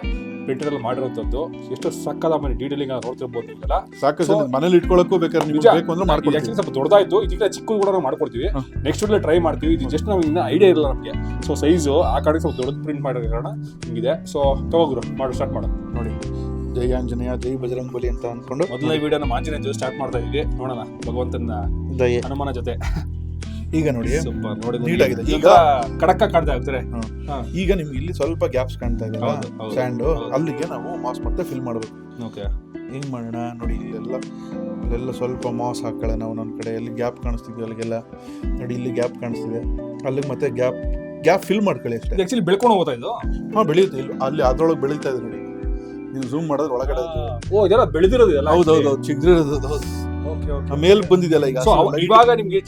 S1: ಪ್ರಿಂಟರ್ ಅಲ್ಲಿ ಮಾಡಿರೋಂಥದ್ದು ಎಷ್ಟು ಸಕ್ಕದ ಮನೆ ಡೀಟೇಲಿಂಗ್ ನೋಡ್ತಿರ್ಬೋದು ನೀವೆಲ್ಲ.
S2: ಸಾಕಷ್ಟು ಮನೇಲಿ ಇಟ್ಕೊಳ್ಳೋಕ್ಕೂ ಬೇಕಾದ್ರೆ ನಿಮ್ಗೆ ಬೇಕು ಅಂದ್ರೆ ಮಾಡ್ಕೊಡ್ತೀವಿ.
S1: ಆಕ್ಚುಲಿ ಸ್ವಲ್ಪ ದೊಡ್ಡದಾಯ್ತು, ಇದಕ್ಕೆ ಚಿಕ್ಕ ಕೂಡ ಮಾಡ್ಕೊಡ್ತೀವಿ. ನೆಕ್ಸ್ಟ್ ವಿಡಿಯೋ ಟ್ರೈ ಮಾಡ್ತೀವಿ. ಇದು ಜಸ್ಟ್ ನಮ್ಗೆ ಇನ್ನೂ ಐಡಿಯಾ ಇರಲ್ಲ ನಮಗೆ. ಸೊ ಸೈಜು ಆ ಕಡೆ ಸ್ವಲ್ಪ ದೊಡ್ಡದು ಪ್ರಿಂಟ್ ಮಾಡಿರೋ ಕಾರಣ ಹಿಂಗಿದೆ. ಸೊ ತಗೋಗ್ರು ಮಾಡು, ಸ್ಟಾರ್ಟ್ ಮಾಡು.
S2: ನೋಡಿ, ಜೈ ಆಂಜನೇಯ ಜೈ ಬಜರಂಗ್ ಬಲಿ ಅಂತ ಅನ್ಕೊಂಡು
S1: ಮೊದಲನೇ ವಿಡಿಯೋ ನಮ್ಮ ಆಂಜನೇಯ ಜೊತೆ ಸ್ಟಾರ್ಟ್ ಮಾಡ್ತಾ ಇದೀವಿ. ನೋಡೋಣ ಭಗವಂತನ
S2: ದಯೆ.
S1: ಹನುಮಾನ ಜೊತೆ.
S2: ಈಗ ನೋಡಿ
S1: ಸೂಪರ್, ನೋಡಿ
S2: ನೀಟಾಗಿದೆ. ಈಗ
S1: ಕಡಕ್ಕ ಕಾಣ್ತಾ ಇರ್ತಾರೆ.
S2: ಈಗ ನಿಮ್ಗೆ ಇಲ್ಲಿ ಸ್ವಲ್ಪ ಗ್ಯಾಪ್ಸ್ ಕಾಣ್ತಾ ಇದೆ ಸ್ಯಾಂಡ್, ಅಲ್ಲಿಗೆ ನಾವು ಮಾಸ್ ಮತ್ತೆ ಫಿಲ್ ಮಾಡ್ಬೇಕು.
S1: ಓಕೆ,
S2: ಹೆಂಗ್ ಮಾಡೋಣ ನೋಡಿ, ಇಲ್ಲೆಲ್ಲ ಸ್ವಲ್ಪ ಮಾಸ್ ಹಾಕೊಳ್ಳೋಣ. ಒಂದೊಂದ್ ಕಡೆ ಎಲ್ಲಿ ಗ್ಯಾಪ್ ಕಾಣಿಸ್ತಿದ್ವಿ ಅಲ್ಲಿಗೆಲ್ಲ ನೋಡಿ, ಇಲ್ಲಿ ಗ್ಯಾಪ್ ಕಾಣಿಸ್ತಿದೆ, ಅಲ್ಲಿಗೆ ಮತ್ತೆ ಗ್ಯಾಪ್ ಫಿಲ್ ಮಾಡ್ಕೊಳ್ಳಿ ಅಷ್ಟೇ.
S1: ಆಕ್ಚುಲಿ ಬೆಳ್ಕೊಂಡು ಹೋಗ್ತಾ ಇದು.
S2: ಬೆಳೆಯುತ್ತೆ ಇಲ್ಲಿ, ಅಲ್ಲಿ ಅದ್ರೊಳಗೆ ಬೆಳೀತಾ ಇದೆ ನೋಡಿ. ನೀವು ಝೂಮ್ ಮಾಡೋದ್ರ ಒಳಗಡೆ
S1: ಇದೆಲ್ಲ ಬೆಳೆದಿರೋದು.
S2: ಹೌದೌದು, ಚಿಗ್ದಿರೋದು ಮೇಲ್ ಬಂದಿದೆಯಲ್ಲ ಈಗ.
S1: ಇವಾಗ ನಿಮ್ಗೆ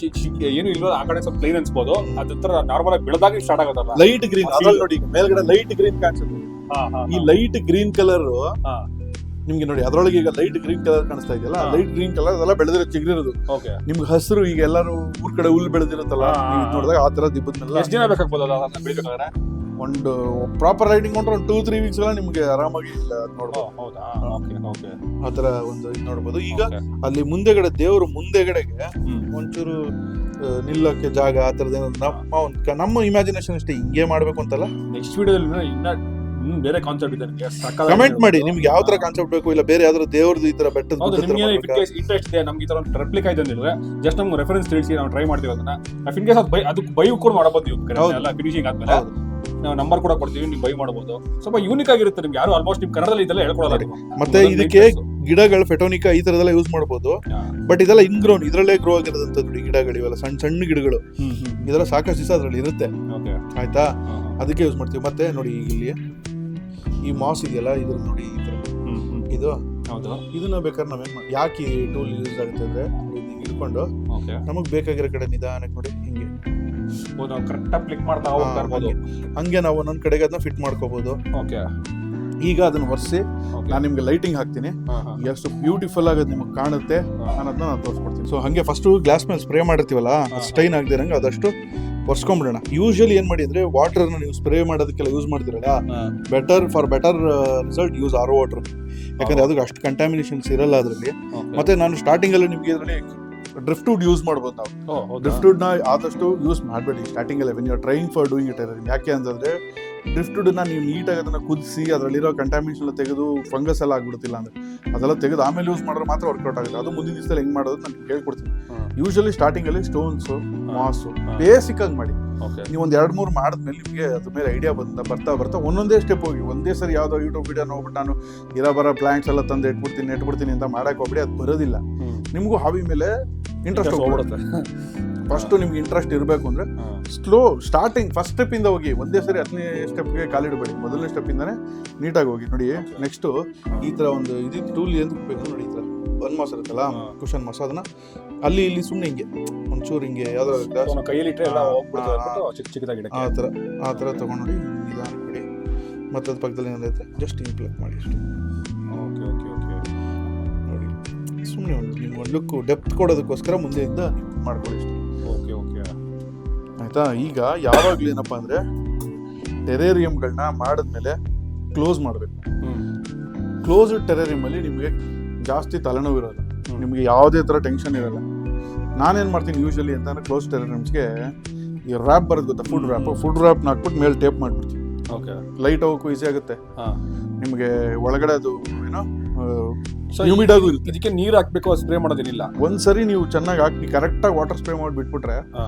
S1: ಏನು ಇಲ್ಲ, ಆ ಕಡೆ ಸ್ವಲ್ಪ ಪ್ಲೇನ್ ಅನ್ಸ್ಬೋದು. ಅದ್ರ ನಾರ್ಮಲ್ ಆಗಿ ಬೆಳೆದಾಗ ಸ್ಟಾರ್ಟ್ ಆಗೋದಲ್ಲ.
S2: ಲೈಟ್ ಗ್ರೀನ್ ಅದ್ರಲ್ಲಿ ನೋಡಿ, ಮೇಲ್ಗಡೆ ಲೈಟ್ ಗ್ರೀನ್ ಕಾಣಿಸುತ್ತೆ. ಈ ಲೈಟ್ ಗ್ರೀನ್ ಕಲರ್ ನಿಮ್ಗೆ ನೋಡಿ, ಅದ್ರೊಳಗೆ ಈಗ ಲೈಟ್ ಗ್ರೀನ್ ಕಲರ್ ಕಾಣಿಸ್ತಾ ಇದೆಯಲ್ಲ, ಲೈಟ್ ಗ್ರೀನ್ ಕಲರ್ ಅದೆಲ್ಲ ಬೆಳೆದಿರೋ ಚಿಗ್ರಿರೋದು. ನಿಮ್ಗೆ ಹಸಿರು ಈಗ ಎಲ್ಲರೂ ಊರ್ ಕಡೆ ಹುಲ್ಲು ಬೆಳೆದಿರುತ್ತಲ್ಲ, ನೋಡಿದಾಗ ಆ ತರ ದಿಬ್ಬದ್ನೆಲ್ಲ.
S1: ಎಷ್ಟು ದಿನ ಬೇಕಾಗ್ಬೋದಲ್ಲ ಬೆಳಿಬೇಕಾದ್ರೆ?
S2: ಒಂದು ಪ್ರಾಪರ್ ರೈಡಿಂಗ್ ಕೊಂಡ್ರೆ ಒಂದು 2-3 ವೀಕ್ಸ್ ಎಲ್ಲ ನಿಮ್ಗೆ ಆರಾಮಾಗಿ ನೋಡ್ಬೋದು. ಆತರ ಒಂದು ಇದು ನೋಡ್ಬೋದು. ಈಗ ಅಲ್ಲಿ ಮುಂದೆಗಡೆ ದೇವ್ರು ಮುಂದೆಗಡೆಗೆ ಒಂಚೂರು ನಿಲ್ಲಕ್ಕೆ ಜಾಗ ಆ ತರದ ನಮ್ಮ ಇಮ್ಯಾಜಿನೇಷನ್ ಅಷ್ಟೇ, ಹಿಂಗೆ ಮಾಡ್ಬೇಕು ಅಂತಲ್ಲ.
S1: ನೆಕ್ಸ್ಟ್ ವಿಡಿಯೋದಲ್ಲಿ ಇನ್ನ ಬೇರೆ ಕಾನ್ಸೆಪ್ಟ್ ಇದೆ.
S2: ಕಮೆಂಟ್ ಮಾಡಿ ನಿಮ್ಗೆ ಯಾವ ತರ ಕಾನ್ಸೆಪ್ಟ್ ಬೇಕು, ಇಲ್ಲ ಬೇರೆ ಯಾವ್ದಾದ್ರು ದೇವ್ರದ್ದು ಈ ತರ ಬೆಟ್ಟದ
S1: ಇಂಟ್ರೆಸ್ಟ್ ಇದೆ, ನಮ್ಗೆ ಈ ತರ ಒಂದು ರೆಪ್ಲಿಕಾ ಇದೆ ಅಂದ್ರೆ ಜಸ್ಟ್ ನಮ್ಗೆ ರೆಫರೆನ್ಸ್ ತಿಳಿಸಿ ನಾವು ಟ್ರೈ ಮಾಡ್ತೀವಿ. ಅದನ್ನ ಇನ್ ಕೇಸ್ ಅದಕ್ಕೆ ಬೈ ಕೂಡ ಮಾಡಬಹುದು. ಎಲ್ಲ ಫಿನಿಶಿಂಗ್ ಆದ್ಮೇಲೆ ನಾವು ನಂಬರ್ ಕೂಡ ಕೊಡ್ತೀವಿ, ನೀವು ಬೈ ಮಾಡಬಹುದು. ಸ್ವಲ್ಪ ಯೂನಿಕ್ ಆಗಿರುತ್ತೆ. ನಿಮ್ಗೆ ಯಾರು ಆಲ್ಮೋಸ್ಟ್ ನಿಮ್ ಕನ್ನಡದಲ್ಲಿ ಇದೆಲ್ಲ ಹೇಳ್ಕೊಡಲ್ಲ.
S2: ಮತ್ತೆ ಇದಕ್ಕೆ ಗಿಡಗಳು ಫೆಟೋನಿಕಾ ಈ ತರದೆಲ್ಲ ಯೂಸ್ ಮಾಡಬಹುದು. ಬಟ್ ಇದೆಲ್ಲ ಇನ್ಗ್ರೋನ್, ಇದ್ರಲ್ಲೇ ಗ್ರೋ ಆಗಿರೋದಂತ ನೋಡಿ ಗಿಡಗಳು, ಇವೆಲ್ಲ ಸಣ್ಣ ಸಣ್ಣ ಗಿಡಗಳು. ಇದೆಲ್ಲ ಸಾಕಷ್ಟು ದಿವಸ ಅದ್ರಲ್ಲಿ ಇರುತ್ತೆ, ಆಯ್ತಾ? ಅದಕ್ಕೆ ಯೂಸ್ ಮಾಡ್ತೀವಿ. ಮತ್ತೆ ನೋಡಿ, ಇಲ್ಲಿ ಈ ಮಾಸ್ ಇದೆಯಲ್ಲ, ಇದ್ರ ನೋಡಿ ಈ ತರ ಇದು. ಇದನ್ನ ಬೇಕಾದ್ರೆ ನಾವೇನ್ ಮಾಡಿ, ಯಾಕೆ ಈ ಟೂಲ್ ಯೂಸ್ ಆಗುತ್ತೆ ಅಂದ್ರೆ, ಇಟ್ಕೊಂಡು ನಮಗ್ ಬೇಕಾಗಿರೋ ಕಡೆ ನಿಧಾನಕ್ಕೆ ನೋಡಿ ಹಿಂಗೆ ಹಂಗೆ ನಾವು ಒಂದೊಂದ್ ಕಡೆಗೆ ಅದನ್ನ ಫಿಟ್ ಮಾಡ್ಕೋಬಹುದು. ಈಗ ಅದನ್ನ ಒರೆಸಿ ನಾನು ನಿಮ್ಗೆ ಲೈಟಿಂಗ್ ಹಾಕ್ತೀನಿ, ಎಷ್ಟು ಬ್ಯೂಟಿಫುಲ್ ಆಗೋದು ನಿಮ್ಗೆ ಕಾಣುತ್ತೆ ಅನ್ನೋದನ್ನ ನಾನು ತೋರಿಸ್ಕೊಡ್ತೀನಿ. ಸೊ ಹಂಗೆ ಫಸ್ಟ್ ಗ್ಲಾಸ್ ಮೇಲೆ ಸ್ಪ್ರೇ ಮಾಡಿರ್ತೀವಲ್ಲ, ಸ್ಟೈನ್ ಆಗದಿರಂಗೆ ಅದಷ್ಟು ಒರೆಸ್ಕೊಂಡ್ಬಿಡೋಣ. ಯೂಶಲಿ ಏನ್ ಮಾಡಿ ಅಂದ್ರೆ, ವಾಟರ್ ನೀವು ಸ್ಪ್ರೇ ಮಾಡೋದಕ್ಕೆಲ್ಲ ಯೂಸ್ ಮಾಡ್ತಿರಲ್ಲ, better result use R water. ಯಾಕಂದ್ರೆ ಅದಕ್ಕೆ ಅಷ್ಟು ಕಂಟಾಮಿನೇಷನ್ಸ್ ಇರಲ್ಲ ಅದರಲ್ಲಿ. ಮತ್ತೆ ನಾನು ಸ್ಟಾರ್ಟಿಂಗ್ ಅಲ್ಲಿ ನಿಮ್ಗೆ ಇದರಲ್ಲಿ ಡ್ರಿಫ್ಟ್ ವುಡ್ ಯೂಸ್ ಮಾಡ್ಬೋದು. ನಾವು ಡ್ರಿಫ್ಟ್ ವುಡ್ ನ ಆದಷ್ಟು ಯೂಸ್ ಮಾಡಬೇಡಿ ಸ್ಟಾರ್ಟಿಂಗ್ ಅಲ್ಲಿ, when you are trying for doing it. ಯಾಕೆ ಅಂತಂದ್ರೆ, ಡ್ರಿಫ್ಟ್ ವುಡ್ ನ ನೀವು ನೀಟಾಗಿ ಅದನ್ನ ಕುದಿಸಿ ಅದರಲ್ಲಿರೋ ಕಂಟಾಮಿನೇಷನ್ ತೆಗೆದು ಫಂಗಸ್ ಎಲ್ಲ ಆಗ್ಬಿಡುತ್ತಿಲ್ಲ ಅಂದ್ರೆ ಅದೆಲ್ಲ ತೆಗೆದು ಆಮೇಲೆ ಯೂಸ್ ಮಾಡಿದ್ರೆ ಮಾತ್ರ ವರ್ಕೌಟ್ ಆಗುತ್ತೆ. ಅದು ಮುಂದಿನ ದಿವಸದಲ್ಲಿ ಹೆಂಗ್ ಮಾಡೋದು ನಾನು ಹೇಳ್ಕೊಡ್ತೀನಿ. ಯೂಶಲಿ ಸ್ಟಾರ್ಟಿಂಗ್ ಅಲ್ಲಿ ಸ್ಟೋನ್ಸ್, ಮಾಸು ಬೇಸಿಕ್ ಆಗಿ ಮಾಡಿ. ನೀವು ಒಂದ್ 2-3 ಮಾಡಿದ್ಮೇಲೆ ನಿಮ್ಗೆ ಅದ್ರ ಮೇಲೆ ಐಡಿಯಾ ಬರ್ತಾ ಒಂದೊಂದೇ ಸ್ಟೆಪ್ ಹೋಗಿ. ಒಂದೇ ಸರಿ ಯಾವ್ದೋ ಯೂಟ್ಯೂಬ್ ವಿಡಿಯೋ ನೋಡ್ಬಿಟ್ಟು ನಾನು ಬರೋ ಪ್ಲಾಂಟ್ಸ್ ಎಲ್ಲ ತಂದು ಇಟ್ಬಿಡ್ತೀನಿ ಅಂತ ಮಾಡಕ್ ಹೋಗ್ಬಿಡಿ, ಅದು ಬರೋದಿಲ್ಲ. ನಿಮ್ಗೂ ಹಾವಿ ಮೇಲೆ ಇಂಟ್ರೆಸ್ಟ್ ಹೋಗ್ಬಿಡುತ್ತೆ. ಫಸ್ಟ್ ನಿಮ್ಗೆ ಇಂಟ್ರೆಸ್ಟ್ ಇರಬೇಕು ಅಂದ್ರೆ ಸ್ಲೋ ಸ್ಟಾರ್ಟಿಂಗ್ ಫಸ್ಟ್ ಸ್ಟೆಪ್ ಇಂದ ಹೋಗಿ. ಒಂದೇ ಸರಿ 10ನೇ ಸ್ಟೆಪ್ಗೆ ಕಾಲಿಡಬೇಡಿ, ಮೊದಲನೇ ಸ್ಟೆಪ್ ಇಂದಾನೆ ನೀಟಾಗಿ ಹೋಗಿ. ನೋಡಿ, ನೆಕ್ಸ್ಟ್ ಈ ತರ ಒಂದು ಇದು ಟೂಲ್ ಏನು ಬೇಕು ನೋಡಿ, ಈ ತರ ಒನ್ ಮಾಸ್ ಇರುತ್ತಲ್ಲ, ಕುಷನ್ ಮಾಸ್, ಅದನ್ನ ಅಲ್ಲಿ ಇಲ್ಲಿ ಸುಮ್ಮನೆ ಹಿಂಗೆ ಒಂಚೂರು ಹಿಂಗೆ ಯಾವ್ದಾದ್ರು
S1: ಕೈಯಲ್ಲಿ
S2: ಆ ತರ ತಗೊಂಡು ನೋಡಿ, ನಿಧಾನ ಬಿಡಿ. ಮತ್ತೆ ಅದ್ರ ಪಕ್ಕದಲ್ಲಿ ಏನೈತೆ ಜಸ್ಟ್ ಹಿಂಗೆ ಪ್ಲಗ್ ಮಾಡಿ ಅಷ್ಟೇ. ನೋಡಿ, ಸುಮ್ಮನೆ ನಿಮ್ಗೆ ಒಂದು ಲುಕ್ ಡೆಪ್ತ್ ಕೊಡೋದಕ್ಕೋಸ್ಕರ ಮುಂದೆಯಿಂದ ಮಾಡ್ಕೊಳ್ಳಿ ಅಷ್ಟೇ. ಆಯ್ತಾ? ಈಗ ಯಾವಾಗ್ಲೂ ಏನಪ್ಪಾ ಅಂದ್ರೆ, ಟೆರೇರಿಯಂಗಳನ್ನ ಮಾಡಿದ್ಮೇಲೆ ಕ್ಲೋಸ್ ಮಾಡಬೇಕು. ಕ್ಲೋಸ್ಡ್ ಟೆರೇರಿಯಂ ಅಲ್ಲಿ ನಿಮಗೆ ಜಾಸ್ತಿ ತಲೆನೋವು ಇರೋಲ್ಲ, ನಿಮ್ಗೆ ಯಾವುದೇ ತರ ಟೆನ್ಷನ್ ಇರಲ್ಲ. ನಾನೇನ್ ಮಾಡ್ತೀನಿ ಯೂಶಲಿ ಅಂತಂದ್ರೆ, ಕ್ಲೋಸ್ ಟೆರೇರಿಯಮ್ಸ್ಗೆ ಈ ರ್ಯಾಪ್ ಬರೋದು ಗೊತ್ತಾ, ಫುಡ್ ರ್ಯಾಪ್ ಹಾಕ್ಬಿಟ್ಟು ಮೇಲೆ ಟೇಪ್ ಮಾಡ್ಬಿಡ್ತೀನಿ. ಲೈಟ್ ಹೋಗಕ್ಕೂ ಈಸಿ ಆಗುತ್ತೆ ನಿಮ್ಗೆ. ಒಳಗಡೆ ಅದು ಏನೋ ಹ್ಯೂಮಿಡ್ ಆಗೂ ಇರುತ್ತೆ.
S1: ಇದಕ್ಕೆ ನೀರ್ ಹಾಕ್ಬೇಕು, ಸ್ಪ್ರೇ ಮಾಡೋದೇನಿಲ್ಲ.
S2: ಒಂದ್ಸರಿ ನೀವು ಚೆನ್ನಾಗಿ ಹಾಕಿ ಕರೆಕ್ಟ್ ಆಗಿ ವಾಟರ್ ಸ್ಪ್ರೇ ಮಾಡಿ ಬಿಟ್ಬಿಟ್ರೆ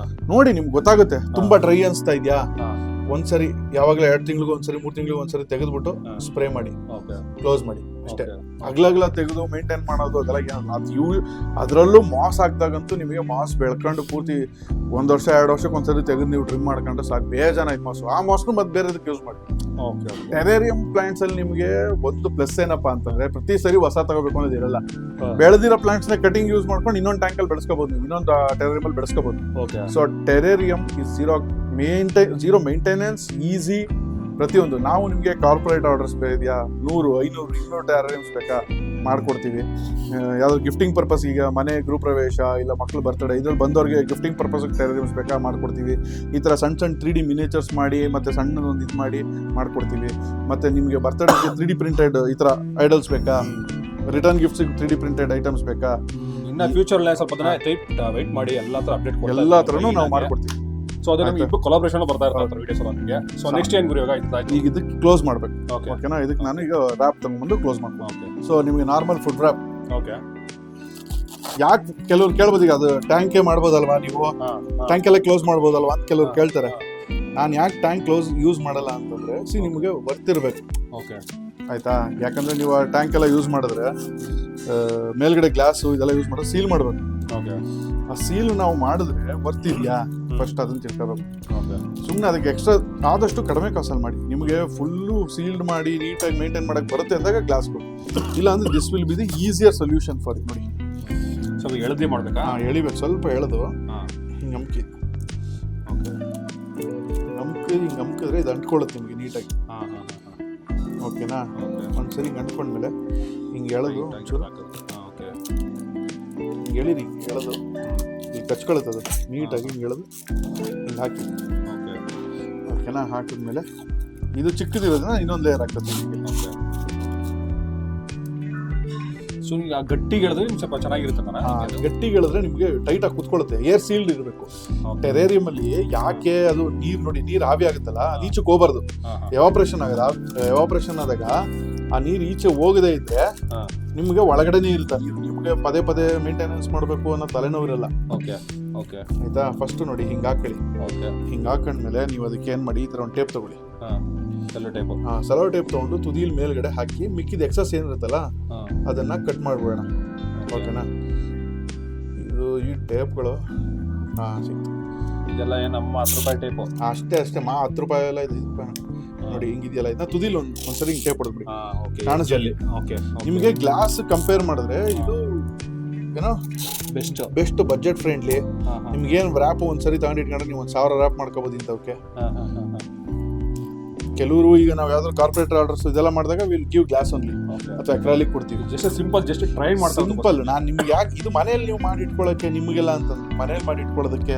S2: ನೋಡಿ ನಿಮ್ಗೆ ಗೊತ್ತಾಗುತ್ತೆ ತುಂಬಾ ಡ್ರೈ ಅನ್ಸ್ತಾ ಇದ್ಯಾ. ಒಂದ್ಸರಿ ಯಾವಾಗಲೇ 2 ತಿಂಗಳಿಗೂ ಒಂದ್ಸರಿ 3 ತಿಂಗಳಿಗೂ ಒಂದ್ಸರಿ ತೆಗೆದ್ಬಿಟ್ಟು ಸ್ಪ್ರೇ ಮಾಡಿ, ಕ್ಲೋಸ್ ಮಾಡಿ ಅಷ್ಟೇ. ಅಗ್ಲಗ್ಲ ತೆಗೆದು ಮೇಂಟೈನ್ ಮಾಡೋದು ಅದೆಲ್ಲ ಏನಲ್ಲ. ಅದು ಅದರಲ್ಲೂ ಮಾಸ್ ಹಾಕ್ದಾಗಂತೂ ನಿಮಗೆ ಮಾಸ್ ಬೆಳ್ಕೊಂಡು ಪೂರ್ತಿ 1 ವರ್ಷ 2 ವರ್ಷಕ್ಕೆ ಒಂದ್ಸರಿ ತೆಗೆದು ನೀವು ಟ್ರಿಮ್ ಮಾಡ್ಕೊಂಡು ಸಾಕು, ಬೇಜಾನಾಯ್ತು ಮಾಸು. ಆ ಮಾಸ್ನು ಮತ್ತೆ ಬೇರೆದಕ್ಕೆ ಯೂಸ್ ಮಾಡಿ. ಟೆರೇರಿಯಂ ಪ್ಲಾಂಟ್ಸ್ ಅಲ್ಲಿ ನಿಮಗೆ ಒಂದು ಪ್ಲಸ್ ಏನಪ್ಪಾ ಅಂತಂದ್ರೆ, ಪ್ರತಿ ಸರಿ ಹೊಸ ತಗೋಬೇಕು ಅನ್ನೋದು ಇರಲ್ಲ. ಬೆಳೆದಿರೋ ಪ್ಲಾಂಟ್ಸ್ ನ ಕಟಿಂಗ್ ಯೂಸ್ ಮಾಡ್ಕೊಂಡು ಇನ್ನೊಂದು ಟ್ಯಾಂಕ್ ಅಲ್ಲಿ ಬೆಳೆಸ್ಕೋಬಹುದು, ನೀವು ಇನ್ನೊಂದು ಟೆರೇರಿಯಂ ಅಲ್ಲಿ ಬೆಳೆಸ್ಕೋಬಹುದು. So terrarium is zero maintenance, easy ಪ್ರತಿಯೊಂದು ನಾವು ನಿಮಗೆ ಕಾರ್ಪೊರೇಟ್ ಆರ್ಡರ್ಸ್ ಇದೆಯಾ 100, 500, 200 ಟೆರರಿಯಮ್ಸ್ ಬೇಕಾ ಮಾಡ್ಕೊಡ್ತೀವಿ. ಯಾವ್ದಾದ್ರು ಗಿಫ್ಟಿಂಗ್ ಪರ್ಪಸ್, ಈಗ ಮನೆ ಗೃಹ ಪ್ರವೇಶ ಇಲ್ಲ ಮಕ್ಳು ಬರ್ತಡೇ ಇದ್ರಲ್ಲಿ ಬಂದವ್ರಿಗೆ ಗಿಫ್ಟಿಂಗ್ ಪರ್ಪಸ್ ಟೆರರಿಯಮ್ಸ್ ಬೇಕಾ ಮಾಡ್ಕೊಡ್ತೀವಿ. ಈ ಥರ ಸಣ್ಣ ಸಣ್ಣ 3D ಮಿನಿಯೇಚರ್ಸ್ ಮಾಡಿ ಮತ್ತೆ ಸಣ್ಣದೊಂದು ಇದು ಮಾಡಿ ಮಾಡ್ಕೊಡ್ತೀವಿ. ಮತ್ತೆ ನಿಮಗೆ ಬರ್ತಡೇಗೆ 3D ಪ್ರಿಂಟೆಡ್ ಈ ಥರ ಐಡಲ್ಸ್ ಬೇಕಾ, return gifts 3D printed items ಬೇಕಾ,
S1: ಇನ್ನ ಫ್ಯೂಚರ್ ಸ್ವಲ್ಪ ದಿನ ವೆಯ್ಟ್ ಮಾಡಿ ಎಲ್ಲ ತರ ಅಪ್ಡೇಟ್
S2: ಎಲ್ಲ ಥರನೂ ನಾವು ಮಾಡ್ಕೊಡ್ತೀವಿ.
S1: ಸೊ ಅದೇ ನಿಮ್ಗೆ ಇಬ್ಬರು ಕೊಲಾಬ್ರೇಷನ್ ಬರ್ತಾ ಇರ್ತಾರೆ ವಿಡಿಯೋಸ್ ಎಲ್ಲ ನಿಮಗೆ. ಸೊ ನೆಕ್ಸ್ಟ್ ಏನ್ ಗುರು ಇವಾಗ
S2: ಈಗ ಇದಕ್ಕೆ ಕ್ಲೋಸ್ ಮಾಡ್ಬೇಕು.
S1: ಓಕೆ
S2: ಓಕೆನಾ, ಇದಕ್ಕೆ ನಾನು ಈಗ ರ್ಯಾಪ್ ತಗೊಂಡ್ಬಂದು ಕ್ಲೋಸ್ ಮಾಡ್ತೀನಿ. ಸೊ ನಿಮಗೆ ನಾರ್ಮಲ್ ಫುಡ್ ರ್ಯಾಪ್
S1: ಓಕೆ.
S2: ಯಾಕೆ ಕೆಲವ್ರು ಕೇಳ್ಬೋದು, ಈಗ ಅದು ಟ್ಯಾಂಕೇ ಮಾಡ್ಬೋದಲ್ವಾ ನೀವು, ಟ್ಯಾಂಕ್ ಎಲ್ಲ ಕ್ಲೋಸ್ ಮಾಡ್ಬೋದಲ್ವಾ ಅಂತ ಕೆಲವ್ರು ಕೇಳ್ತಾರೆ. ನಾನು ಯಾಕೆ ಟ್ಯಾಂಕ್ ಕ್ಲೋಸ್ ಯೂಸ್ ಮಾಡಲ್ಲ ಅಂತಂದ್ರೆ ನಿಮಗೆ ಬರ್ತಿರ್ಬೇಕು.
S1: ಓಕೆ
S2: ಆಯ್ತಾ, ಯಾಕಂದ್ರೆ ನೀವು ಆ ಟ್ಯಾಂಕ್ ಎಲ್ಲ ಯೂಸ್ ಮಾಡಿದ್ರೆ ಮೇಲ್ಗಡೆ ಗ್ಲಾಸು ಇದೆಲ್ಲ ಯೂಸ್ ಮಾಡಿದ್ರೆ ಸೀಲ್ ಮಾಡ್ಬೇಕು.
S1: ಓಕೆ,
S2: ಆ ಸೀಲ್ ನಾವು ಮಾಡಿದ್ರೆ ಬರ್ತಿದ್ಯಾ ಫಸ್ಟ್ ಅದನ್ನ ತಿಳ್ಕೋಬೇಕು.
S1: ಓಕೆ,
S2: ಸುಮ್ಮನೆ ಅದಕ್ಕೆ ಎಕ್ಸ್ಟ್ರಾ ಆದಷ್ಟು ಕಡಿಮೆ ಕಾಸಲ್ಲಿ ಮಾಡಿ. ನಿಮಗೆ ಫುಲ್ಲು ಸೀಲ್ಡ್ ಮಾಡಿ ನೀಟಾಗಿ ಮೇಂಟೈನ್ ಮಾಡಕ್ ಬರುತ್ತೆ ಅಂದಾಗ ಗ್ಲಾಸ್ ಕೊಡಿ. ಇಲ್ಲ ಅಂದ್ರೆ this will be the easier solution for it. ನೋಡಿ
S1: ಸ್ವಲ್ಪ ಎಳದಿ ಮಾಡ್ಬೇಕಾ?
S2: ಎಳಿಬೇಕು, ಸ್ವಲ್ಪ ಎಳೆದು ಹಿಂಗೆ ನಂಬಿಕೆ
S1: ಓಕೆ,
S2: ಹಿಂಗೆ ನಂಬಿಕಿದ್ರೆ ಇದು ಅಂಟ್ಕೊಳ್ಳುತ್ತೆ ನಿಮಗೆ ನೀಟಾಗಿ. ಓಕೆನಾ, ಒಂದ್ಸರಿ ಹಿಂಗೆ ಅಂಟ್ಕೊಂಡ್ಮೇಲೆ ಹಿಂಗೆ ಎಳೆದು ಒಂಚೂರು ಹಿಂಗೆ ಎಳಿರಿ, ಹಿಂಗೆ ಎಳೆದು ಈಗ ಕಚ್ಕೊಳುತ್ತೆ ಅದು ನೀಟಾಗಿ. ಹಿಂಗೆ ಎಳೆದು ಹಿಂಗೆ ಹಾಕಿ. ಓಕೆನಾ, ಹಾಕಿದ್ಮೇಲೆ ಇದು ಚಿಕ್ಕದಿರೋದನ್ನ ಇನ್ನೊಂದು ಲೇಯರ್ ಹಾಕ್ತದೆ.
S1: ಸೊ ಗಟ್ಟಿಗೆ ಹೇಳಿದ್ರೆ ನಿಮ್ಗೆ ಸ್ವಲ್ಪ ಚೆನ್ನಾಗಿರುತ್ತೆ.
S2: ಗಟ್ಟಿಗೆ ಹೇಳಿದ್ರೆ ನಿಮಗೆ ಟೈಟ್ ಆಗಿ ಕುತ್ಕೊಳ್ಳುತ್ತೆ. ಏರ್ ಸೀಲ್ಡ್ ಇರಬೇಕು. ಟೆರೇರಿಯಂ ಅಲ್ಲಿ ಯಾಕೆ ಅದು ನೀರು ನೋಡಿ, ನೀರು ಆವಿ ಆಗುತ್ತಲ್ಲ, ಅದು ಈಚೆಗೆ ಹೋಗ್ಬಾರ್ದು. ಎವಾಪರೇಷನ್ ಆದಾಗ ಆ ನೀರು ಈಚೆ ಹೋಗದೇ ಇದ್ರೆ ನಿಮ್ಗೆ ಒಳಗಡೆನೇ ಇರುತ್ತೆ ನೀರು. ನಿಮ್ಗೆ ಪದೇ ಪದೇ ಮೇಂಟೆನೆನ್ಸ್ ಮಾಡಬೇಕು ಅನ್ನೋ ತಲೆನೋವು ಇರಲ್ಲ.
S1: ಓಕೆ ಓಕೆ,
S2: ಆಯ್ತಾ. ಫಸ್ಟ್ ನೋಡಿ ಹಿಂಗೆ ಹಾಕೊಳ್ಳಿ. ಹಿಂಗೆ ಹಾಕೊಂಡ್ಮೇಲೆ ನೀವು ಅದಕ್ಕೆ ಏನ್ ಮಾಡಿ, ಈ ತರ ಒಂದು ಟೇಪ್ ತಗೊಳ್ಳಿ. ಸಲೋ ಟೇಪ್ ತಗೊಂಡು ತುದಿಲ್ ಮೇಲ್ಗಡೆ ಹಾಕಿ ಮಿಕ್ಕಿದ ಎಕ್ಸಸ್ ಏನಿರುತ್ತಲ್ಲ ಅದನ್ನ ಕಟ್ ಮಾಡ್ಬಿಡೋಣ. ಓಕೆನಾ, ಇದು ಈ ಟೇಪ್ಗಳು ಸಿಕ್ತು.
S1: ಇದೆಲ್ಲ ನಮ್ಮ 10 ರೂಪಾಯಿ ಟೇಪು
S2: ಅಷ್ಟೇ 10 ರೂಪಾಯಿ ಎಲ್ಲ ಇದೆ. ನೋಡಿ ಹಿಂಗಿದೆಯಲ್ಲ, ಇದನ್ನ ತುದಿಲ್ ಒಂದ್ಸರಿ ಹಿಂಗೆ ಟೇಪ್ ಹೊಡೆದ್ಬಿಡಿ, ಕಾಣಿಸಲ್ಲಿ. ನಿಮಗೆ ಗ್ಲಾಸ್ ಕಂಪೇರ್ ಮಾಡಿದ್ರೆ ಇದು ಏನೋ ಬೆಸ್ಟ್ ಬಜೆಟ್ ಫ್ರೆಂಡ್ಲಿ. ನಿಮ್ಗೆ ಏನ್ ರ್ಯಾಪ್ ಒಂದ್ಸರಿ ತಗೊಂಡಿಟ್ಕೊಂಡ್ರೆ ನೀವು 1000 ರ್ಯಾಪ್ ಮಾಡ್ಕೋಬಹುದು ಇಂಥವಕ್ಕೆ. ಕೆಲವರು ಈಗ ನಾವು ಯಾವ್ದಾದ್ರು ಕಾರ್ಪೊರೇಟ್ ಆರ್ಡರ್ಸ್ ಇದೆಲ್ಲ ಮಾಡಿದಾಗ ವಿಲ್ ಗಿವ್ ಗ್ಲಾಸ್ ಓನ್ಲಿ ಅಥವಾ ಅಕ್ರಾಲಿಕ್ ಕೊಡ್ತೀವಿ.
S1: ಜಸ್ಟ್ ಟ್ರೈ ಮಾಡ್ತಾ
S2: ಸಿಂಪಲ್. ನಾನು ನಿಮ್ಗೆ ಯಾಕೆ ಇದು ಮನೆಯಲ್ಲಿ ನೀವು ಮಾಡಿ ಇಟ್ಕೊಳ್ಳೋಕೆ ನಿಮಗೆಲ್ಲ ಅಂತ ಮನೇಲಿ ಮಾಡಿ ಇಟ್ಕೊಳ್ಳೋದಕ್ಕೆ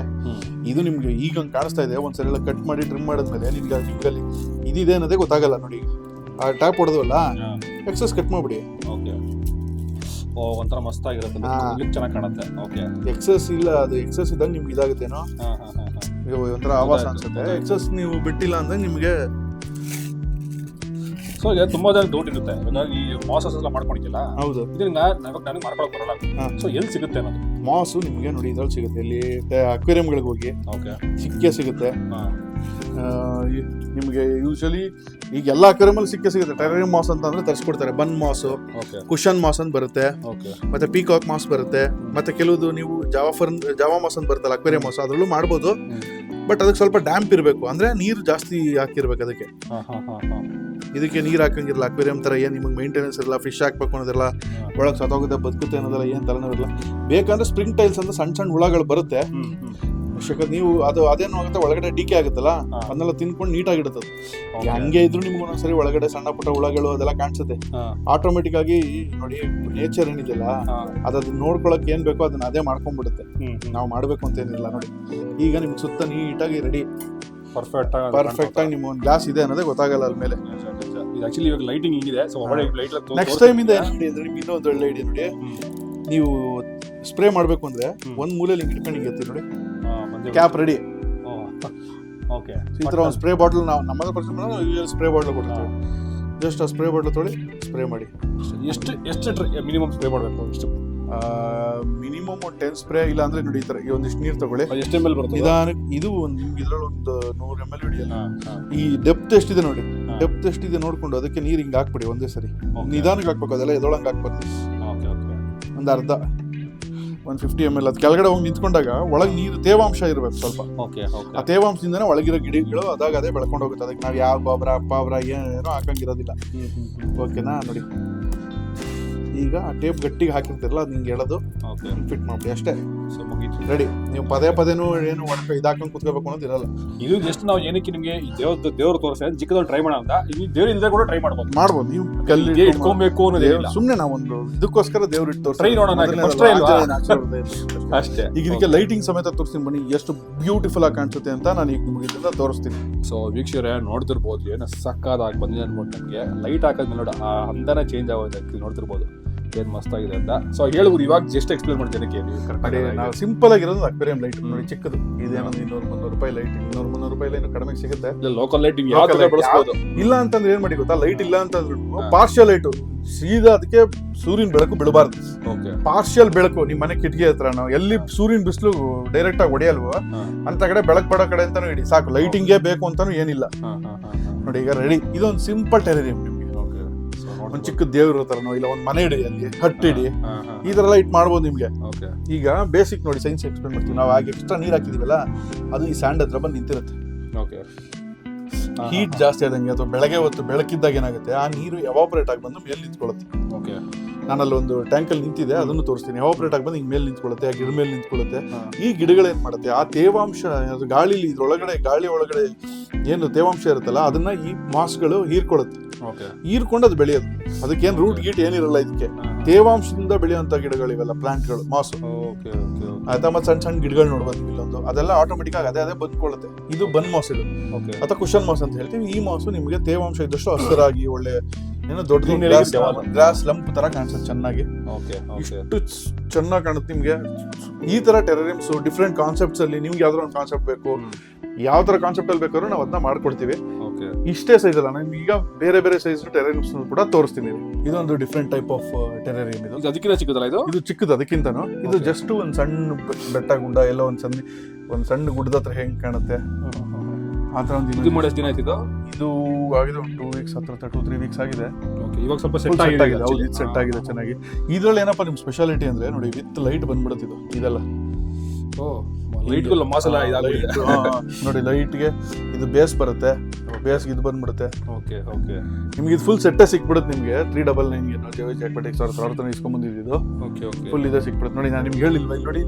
S2: ಇದು ನಿಮ್ಗೆ ಈಗ ಹಂಗೆ ಕಾಣಿಸ್ತಾ ಇದೆ. ಒಂದ್ಸರಿ ಎಲ್ಲ ಕಟ್ ಮಾಡಿ ಟ್ರಿಮ್ ಮಾಡಿದ್ಮೇಲೆ ನಿಮ್ಗೆ ಅಲ್ಲಿ ಇದಿದೆ ಅನ್ನೋದೇ ಗೊತ್ತಾಗಲ್ಲ. ನೋಡಿ ಆ ಟ್ಯಾಪ್ ಹೊಡೆದವಲ್ಲ, ಎಕ್ಸಸ್ ಕಟ್ ಮಾಡ್ಬಿಡಿ.
S1: ಒಂಥರ ಮಸ್ತ್ ಆಗಿರುತ್ತೆ, ಚೆನ್ನಾಗಿ ಕಾಣುತ್ತೆ. ಓಕೆ,
S2: ಎಕ್ಸಸ್ ಇಲ್ಲ, ಅದು ಎಕ್ಸಸ್ ಇದ್ದಾಗ ನಿಮ್ಗೆ ಇದಾಗುತ್ತೇನೋ, ಒಂಥರ ಆವಾಸ ಅನ್ಸುತ್ತೆ. ಎಕ್ಸಸ್ ನೀವು ಬಿಟ್ಟಿಲ್ಲ ಅಂದ್ರೆ ನಿಮ್ಗೆ.
S1: ಸೊ ಈಗ ತುಂಬಾ ಜನ ಡೌಟ್ ಇರುತ್ತೆ, ಈ ಮಾಸಸ್ ಎಲ್ಲ ಮಾಡ್ಕೊಂಡಿಲ್ಲ.
S2: ಹೌದು,
S1: ಇದನ್ನ ನನಗೆ ಮಾಡ್ಕೊಳಕ್ ಬರಲ್ಲ. ಸೊ ಎಲ್ಲಿ ಸಿಗುತ್ತೆ ಅನ್ನೋದು
S2: ಮಾಸು ನಿಮಗೆ ನೋಡಿ ಇದ್ರಲ್ಲಿ ಸಿಗುತ್ತೆ. ಇಲ್ಲಿ ಅಕ್ವೇರಿಯಂಗಳಿಗೆ ಹೋಗಿ ಸಿಕ್ಕೇ ಸಿಗುತ್ತೆ ನಿಮಗೆ. ಯೂಶಲಿ ಈಗ ಎಲ್ಲ ಅಕ್ವೇರಿಯಂ ಸಿಗುತ್ತೆ. ಟೆರೇರಿಯಂ ಮಾಸ್ ಅಂತ ಅಂದ್ರೆ ತರಿಸ್ಕೊಡ್ತಾರೆ. ಬನ್ ಮಾಸು, ಕುಶನ್ ಮಾಸ್ ಅಂತ ಬರುತ್ತೆ, ಮತ್ತೆ ಪೀಕಾಕ್ ಮಾಸ್ ಬರುತ್ತೆ, ಮತ್ತೆ ಕೆಲವುದು ನೀವು ಜಾವಾ ಮಾಸ್ ಅಂತ ಬರುತ್ತಲ್ಲ ಅಕ್ವೇರಿಯಂ ಮಾಸ್, ಅದ್ರಲ್ಲೂ ಮಾಡ್ಬೋದು. ಬಟ್ ಅದಕ್ಕೆ ಸ್ವಲ್ಪ ಡ್ಯಾಂಪ್ ಇರಬೇಕು, ಅಂದ್ರೆ ನೀರು ಜಾಸ್ತಿ ಹಾಕಿರ್ಬೇಕು ಅದಕ್ಕೆ. ಇದಕ್ಕೆ ನೀರು ಹಾಕಂಗಿರಲ್ಲ. ಅಕ್ವೇರಿಯಂ ತರ ಏನ್ ನಿಮಗೆ ಮೇಂಟೆನೆನ್ಸ್ ಇರಲ್ಲ, ಫಿಶ್ ಹಾಕ್ಬೇಕು ಅನ್ನೋದಿಲ್ಲ, ಒಳಗೆ ಸತ್ತೋಗುತ್ತೆ ಬದುಕುತ್ತೆ ಅನ್ನೋದಲ್ಲ, ಏನ್ ತಲೆನೋವಿರಲ್ಲ. ಬೇಕಂದ್ರೆ ಸ್ಪ್ರಿಂಗ್ ಟೈಲ್ಸ್ ಅಂತ ಸಣ್ಣ ಸಣ್ಣ ಹುಳಗಳು ಬರುತ್ತೆ. ನೀವು ಅದು ಅದೇನು ಆಗುತ್ತೆ, ಒಳಗಡೆ ಡಿಕೆ ಆಗುತ್ತಲ್ಲ, ಅದನ್ನೆಲ್ಲ ತಿನ್ಕೊಂಡು ನೀಟಾಗಿಡುತ್ತೆ. ಹಂಗೆ ಇದ್ರು ನಿಮ್ಗೆ ಒಂದೊಂದ್ಸರಿ ಒಳಗಡೆ ಸಣ್ಣ ಪುಟ್ಟ ಹುಳಗಳು ಅದೆಲ್ಲ ಕಾಣಿಸುತ್ತೆ. ಆಟೋಮೆಟಿಕ್ ಆಗಿ ನೋಡಿ ನೇಚರ್ ಏನಿದೆಯಲ್ಲ ಅದನ್ನ ನೋಡ್ಕೊಳಕ್ ಏನ್ ಬೇಕೋ ಅದನ್ನ ಅದೇ ಮಾಡ್ಕೊಂಡ್ಬಿಡುತ್ತೆ. ನಾವು ಮಾಡ್ಬೇಕು ಅಂತ ಏನಿಲ್ಲ. ನೋಡಿ ಈಗ ನಿಮ್ಗೆ ಸುತ್ತ ನೀಟಾಗಿ ರೆಡಿ ಪರ್ಫೆಕ್ಟ್ ಆಗಿ ನಿಮ್ಗೆ ಒಂದು ಗ್ಲಾಸ್ ಇದೆ ಅನ್ನೋದೇ ಗೊತ್ತಾಗಲ್ಲ ಅದ್ರ ಮೇಲೆ.
S1: ಆಕ್ಚುಲಿ ಇವಾಗ ಲೈಟಿಂಗ್ ಹಿಂಗಿದೆ. ಸೊ
S2: ನೆಕ್ಸ್ಟ್ ಟೈಮ್ ಇಂದ ನಿಮ್ಗೆ ಇನ್ನೊಂದು ಒಳ್ಳೆ ಐಡಿಯಾ ನೋಡಿ, ನೀವು ಸ್ಪ್ರೇ ಮಾಡ್ಬೇಕು ಅಂದ್ರೆ ಒಂದ್ ಮೂಲೆಯಲ್ಲಿ ಇಟ್ಕೊಂಡು ಹಿಂಗೆ ಎತ್ತಿ ನೋಡಿ, ಕ್ಯಾಪ್ ರೆಡಿ.
S1: ಓಕೆ,
S2: ಈ ತರ ಒಂದು ಸ್ಪ್ರೇ ಬಾಟಲ್ ನಾವು ನಮ್ಮ ಸ್ಪ್ರೇ ಬಾಟಲ್ ಕೊಡ್ತೀವಿ. ಜಸ್ಟ್ ಆ ಸ್ಪ್ರೇ ಬಾಟಲ್ ತೊಳಿ ಸ್ಪ್ರೇ ಮಾಡಿ.
S1: ಎಷ್ಟು ಮಿನಿಮಮ್ ಸ್ಪ್ರೇ ಮಾಡಬೇಕು?
S2: Minimum 10 spray. ಇಲ್ಲ ಅಂದ್ರೆ ನೋಡಿ ಈ ತರ ಒಂದಿಷ್ಟು ನೀರು ತಗೊಳ್ಳಿ.
S1: ಎಷ್ಟು ml ಬರುತ್ತೆ?
S2: ನಿಧಾನಕ್ಕೆ ಇದು ಇದ್ರಲ್ಲಿ ಒಂದು 100 ml ಹಿಡಿಯಲ್ಲ. ಈ ಡೆಪ್ತ್ ಎಷ್ಟಿದೆ ನೋಡಿ, ಡೆಪ್ತ್ ಎಷ್ಟಿದೆ ನೋಡ್ಕೊಂಡು ಅದಕ್ಕೆ ನೀರು ಹಿಂಗೆ ಹಾಕ್ಬಿಡಿ ಒಂದೇ ಸರಿ. ನಿಧಾನಕ್ಕೆ ಹಾಕ್ಬೇಕು, ಅದೆಲ್ಲ ಎದೊಳಂಗೆ ಹಾಕ್ಬಾರ್ದು. ಒಂದು ಅರ್ಧ 150 ml. ಅದು ಕೆಳಗಡೆ ಹೋಗಿ ನಿಂತ್ಕೊಂಡಾಗ ಒಳಗೆ ನೀರು ತೇವಾಂಶ ಇರಬೇಕು ಸ್ವಲ್ಪ. ಆ ತೇವಾಂಶದಿಂದನೇ ಒಳಗಿರೋ ಗಿಡಗಳು ಅದಾಗ ಅದೇ ಬೆಳ್ಕೊಂಡು ಹೋಗುತ್ತೆ. ಅದಕ್ಕೆ ನಾವು ಯಾವ ಗೊಬ್ಬರ ಏನೋ ಹಾಕಂಗಿರೋದಿಲ್ಲ. ಓಕೆನಾ, ನೋಡಿ ಈಗ ಆ ಟೇಪ್ ಗಟ್ಟಿಗೆ ಹಾಕಿರ್ತಿರಲ್ಲ ಅದು ಹಿಂಗೆ ಎಳೆದು ಫಿಟ್ ಮಾಡ್ಬಿಡಿ ಅಷ್ಟೇ.
S1: ಸೊ ಮುಗೀತು.
S2: ರೆಡಿ. ನೀವು ಪದೇ ಪದೇನು ಏನು ಇದಾಕೊಂಡು ಕುತ್ಕೋಬೇಕು ಅನ್ನೋದು ಇರಲ್ಲ.
S1: ಇದು ಜಸ್ಟ್ ನಾವು ಏನಕ್ಕೆ ನಿಮಗೆ ಈ ದೇವ್ರು ತೋರಿಸ ಚಿಕ್ಕದೊಂದು ಟ್ರೈ ಮಾಡೋಣ ಅಂತ. ಈ ದೇವ್ರ ಇಲ್ಲದೆ ಕೂಡ ಟ್ರೈ ಮಾಡ್ಬೋದು.
S2: ನೀವು ಕಲ್ಲಿ
S1: ಇಟ್ಕೊಬೇಕು ಅನ್ನೋದು
S2: ಸುಮ್ಮನೆ ನಾವೊಂದು ಇದಕ್ಕೋಸ್ಕರ ದೇವ್ರು ಇಟ್ಟು
S1: ಟ್ರೈ ನೋಡೋಣ ಅಷ್ಟೇ.
S2: ಈಗ ಇದಕ್ಕೆ ಲೈಟಿಂಗ್ ಸಮೇತ ತೋರಿಸ್ತೀನಿ ಬನ್ನಿ, ಎಷ್ಟು ಬ್ಯೂಟಿಫುಲ್ ಆಗಿ ಕಾಣಿಸುತ್ತೆ ಅಂತ ನಾನು ಈಗ ನಿಮಗೆ ಇದನ್ನ ತೋರಿಸ್ತೀನಿ.
S1: ಸೊ ವೀಕ್ಷಕರೇ ನೋಡ್ತಿರ್ಬೋದು, ಏನೋ ಸಕ್ಕದಾಗಿ ಬಂದಿದೆ ಅನ್ಬೋದು. ನಮಗೆ ಲೈಟ್ ಹಾಕಿದ್ಮೇಲೆ ನೋಡಿ ಆ ಹಂತನೇ ಚೇಂಜ್ ಆಗೋದು ನೋಡ್ತಿರ್ಬೋದು, ಏನ್ ಮಸ್ತಾಗಿದೆ ಅಂತ. ಸೊ ಹೇಳ್ಬೋದು, ಇವಾಗ ಜಸ್ಟ್ ಎಕ್ಸ್ಪ್ಲೇನ್ ಮಾಡ್ತೀನಿ.
S2: ನಾವು ಸಿಂಪಲ್ ಆಗಿರೋದು ಅಕ್ವೇರಿಯಂ ಲೈಟ್ ನೋಡಿ, ಚಿಕ್ಕದು ಇದೇನೊಂದು 200-300 ರೂಪಾಯಿ ಲೈಟ್, 200-300 ರೂಪಾಯಿ ಏನು ಕಡಿಮೆ ಸಿಗುತ್ತೆ.
S1: ಲೋಕಲ್ ಲೈಟ್ ಬಳಸಬಹುದು.
S2: ಇಲ್ಲ ಅಂತಂದ್ರೆ ಏನ್ ಮಾಡಿ ಗೊತ್ತಾ, ಲೈಟ್ ಇಲ್ಲ ಅಂತಂದ್ರು ಪಾರ್ಷಿಯಲ್ ಲೈಟ್ ಸೀದಾ ಅದಕ್ಕೆ ಸೂರ್ಯನ ಬೆಳಕು ಬೀಳಬಾರ್ದು. ಪಾರ್ಷಿಯಲ್ ಬೆಳಕು ನಿಮ್ಮ ಮನೆ ಕಿಟಕಿ ಹತ್ರ ನಾವು ಎಲ್ಲಿ ಸೂರ್ಯನ ಬಿಸಿಲು ಡೈರೆಕ್ಟ್ ಆಗಿ ಹೊಡೆಯಲ್ವ ಅಂತ ಕಡೆ ಬೆಳಕು ಬಡೋ ಕಡೆ ಅಂತಾನು ಇಡಿ ಸಾಕು. ಲೈಟಿಂಗೇ ಬೇಕು ಅಂತಾನು ಏನಿಲ್ಲ ನೋಡಿ. ಈಗ ರೆಡಿ. ಇದೊಂದು ಸಿಂಪಲ್ ಟೆರೇರಿಯಂ. ನಿಮ್ಗೆ ಒಂದ್ ಚಿಕ್ಕ ದೇವ್ರ ತರನೋ ಇಲ್ಲ ಒಂದ್ ಮನೆ ಇಡಿ, ಅಲ್ಲಿ ಹಟ್ ಇಡಿ, ಈ ತರ ಲೈಟ್ ಮಾಡ್ಬೋದು ನಿಮ್ಗೆ. ಈಗ ಬೇಸಿಕ್ ನೋಡಿ, ಸೈನ್ಸ್ ಎಕ್ಸ್ಪ್ಲೇನ್ ಮಾಡ್ತೀವಿ. ನಾವು ಆಗ ಎಕ್ಸ್ಟ್ರಾ ನೀರ್ ಹಾಕಿದೀವಲ್ಲ, ಅದು ಈ ಸ್ಯಾಂಡ್ ಹತ್ರ ಬಂದು ನಿಂತಿರುತ್ತೆ. ಹೀಟ್ ಜಾಸ್ತಿ ಆದಂಗೆ ಅಥವಾ ಬೆಳಗ್ಗೆ ಹೊತ್ತು ಬೆಳಕಿದ್ದಾಗ ಏನಾಗುತ್ತೆ, ಆ ನೀರು ಎವಾಪರೇಟ್ ಆಗಿ ಬಂದು ಮೇಲೆ ನಿಂತ್ಕೊಳ್ಳುತ್ತೆ. ನಾನಲ್ಲಿ ಒಂದು ಟ್ಯಾಂಕಲ್ಲಿ ನಿಂತಿದೆ, ಅದನ್ನು ತೋರಿಸ್ತೀನಿ. ಎವಾಪರೇಟ್ ಆಗಿ ಬಂದು ಹಿಂಗ್ ಮೇಲೆ ನಿಂತ್ಕೊಳ್ಳುತ್ತೆ, ಆ ಗಿಡ ಮೇಲೆ ನಿಂತ್ಕೊಳ್ಳುತ್ತೆ. ಈ ಗಿಡಗಳೇನ್ ಮಾಡುತ್ತೆ, ಆ ತೇವಾಂಶ ಗಾಳಿಲಿ ಇದ್ರೊಳಗಡೆ, ಗಾಳಿ ಒಳಗಡೆ ಏನು ತೇವಾಂಶ ಇರುತ್ತಲ್ಲ, ಅದನ್ನ ಈ ಮಾಸ್ಗಳು ಹೀರ್ಕೊಳ್ಳುತ್ತೆ. ಹೀರ್ಕೊಂಡು ಅದು ಬೆಳೆಯೋದು. ಅದಕ್ಕೇನು ರೂಟ್ ಗೀಟ್ ಏನಿರಲ್ಲ, ಇದಕ್ಕೆ ತೇವಾಂಶದಿಂದ ಬೆಳೆಯುವಂತ ಗಿಡಗಳಿವೆಲ್ಲ, ಪ್ಲಾಂಟ್ಗಳು, ಮಾಸು ಆಯ್ತಾ. ಮತ್ತೆ ಸಣ್ಣ ಸಣ್ಣ ಗಿಡಗಳು ನೋಡ್ಬೋದು ಇಲ್ಲೊಂದು, ಅದೆಲ್ಲ ಆಟೋಮೆಟಿಕ್ ಆಗಿ ಅದೇ ಬಂದ್ಕೊಳ್ಳುತ್ತೆ. ಇದು ಬನ್ ಮಾಸ್ ಇದು, ಅಥವಾ ಕುಶನ್ ಮಾಸ್ ಅಂತ ಹೇಳ್ತೀವಿ. ಈ ಮಾಸು ನಿಮಗೆ ತೇವಾಂಶ ಇದ್ದಷ್ಟು ಹಸಿರಾಗಿ ಒಳ್ಳೆ ಏನೋ ದೊಡ್ಡ ಗ್ರಾಸ್ ಲಂಪ್ ತರ ಕಾಣಿಸುತ್ತೆ ಚೆನ್ನಾಗಿ. ಇಷ್ಟು ಚೆನ್ನಾಗಿ ಕಾಣುತ್ತೆ ನಿಮ್ಗೆ. ಈ ತರ ಟೆರೇರಿಯಮ್ಸ್ ಡಿಫ್ರೆಂಟ್ ಕಾನ್ಸೆಪ್ಟ್ಸ್ ಅಲ್ಲಿ ನಿಮ್ಗೆ ಯಾವ್ದಾರ ಒಂದು ಕಾನ್ಸೆಪ್ಟ್ ಬೇಕು, ಯಾವ ತರ ಕಾನ್ಸೆಪ್ಟ್ ಅಲ್ಲಿ ಬೇಕಾದ್ರೂ ನಾವು ಅದನ್ನ ಮಾಡ್ಕೊಡ್ತೀವಿ. ಇಷ್ಟೇ ಸೈಜ್ ಅಲ್ಲ, ನಮ್ಗೆ ಈಗ ಬೇರೆ ಬೇರೆ ಸೈಜ್ ಟೆರೇರಿಯಮ್ಸ್ ಕೂಡ ತೋರಿಸ್ತೀನಿ. ಇದೊಂದು ಡಿಫ್ರೆಂಟ್ ಟೈಪ್ ಆಫ್ ಟೆರೇರಿಯಂ. ಇದು
S1: ಅದಕ್ಕಿಂತ ಚಿಕ್ಕದಲ್ಲ, ಇದು ಚಿಕ್ಕದು
S2: ಅದಕ್ಕಿಂತನೂ. ಇದು ಜಸ್ಟ್ ಒಂದ್ ಸಣ್ಣ ಬೆಟ್ಟ ಗುಡ್ಡ ಎಲ್ಲ ಒಂದ್ ಸಣ್ಣ ಗುಡ್ಡದ ಹತ್ರ ಹೆಂಗ್ ಕಾಣುತ್ತೆ ಆತರ ಒಂದು.
S1: ಇದು ಮಾಡಿ ಎಷ್ಟು ದಿನ ಆಯ್ತು?
S2: ಇದು ಆಗಿದೆ ಒಂದು 2 ವೀಕ್ಸ್ ಹತ್ರ, 2-3 ವೀಕ್ಸ್ ಆಗಿದೆ.
S1: ಇವಾಗ ಸ್ವಲ್ಪ ಸೆಟ್
S2: ಆಗಿದೆ. ಹೌದು, ಇದು ಸೆಟ್ ಆಗಿದೆ ಚೆನ್ನಾಗಿ. ಇದ್ರಲ್ಲಿ ಏನಪ್ಪಾ ನಿಮ್ ಸ್ಪೆಷಾಲಿಟಿ ಅಂದ್ರೆ ನೋಡಿ, ವಿತ್ ಲೈಟ್ ಬಂದ್ಬಿಡುತ್ತೆ ಇದು. ಇದೆಲ್ಲ ನೋಡಿ, ಲೈಟ್ಗೆ ಇದು ಬೇಸ್ ಬರುತ್ತೆ, ಬೇಸ್ ಇದು ಬಂದ್ಬಿಡುತ್ತೆ. ನಿಮ್ಗೆ ಇದು ಫುಲ್ ಸೆಟ್ಟೇ ಸಿಕ್ಬಿಡುತ್ತೆ. ನಿಮ್ಗೆ 399ಗೆ ನಾವು ಜೆವಿಜ್ ಅಕ್ವಾಟಿಕ್ಸ್ ಅವ್ರ ಇಸ್ಕೊಂಡ್ ಬಂದಿದ್ದು ಫುಲ್ ಇದೇ ಸಿಕ್ಬಿಡುತ್ತೆ. ನೋಡಿ, ನಾನು ನಿಮ್ಗೆ ಹೇಳಿಲ್ವಾ, ಇಲ್ಲಿ ನೋಡಿ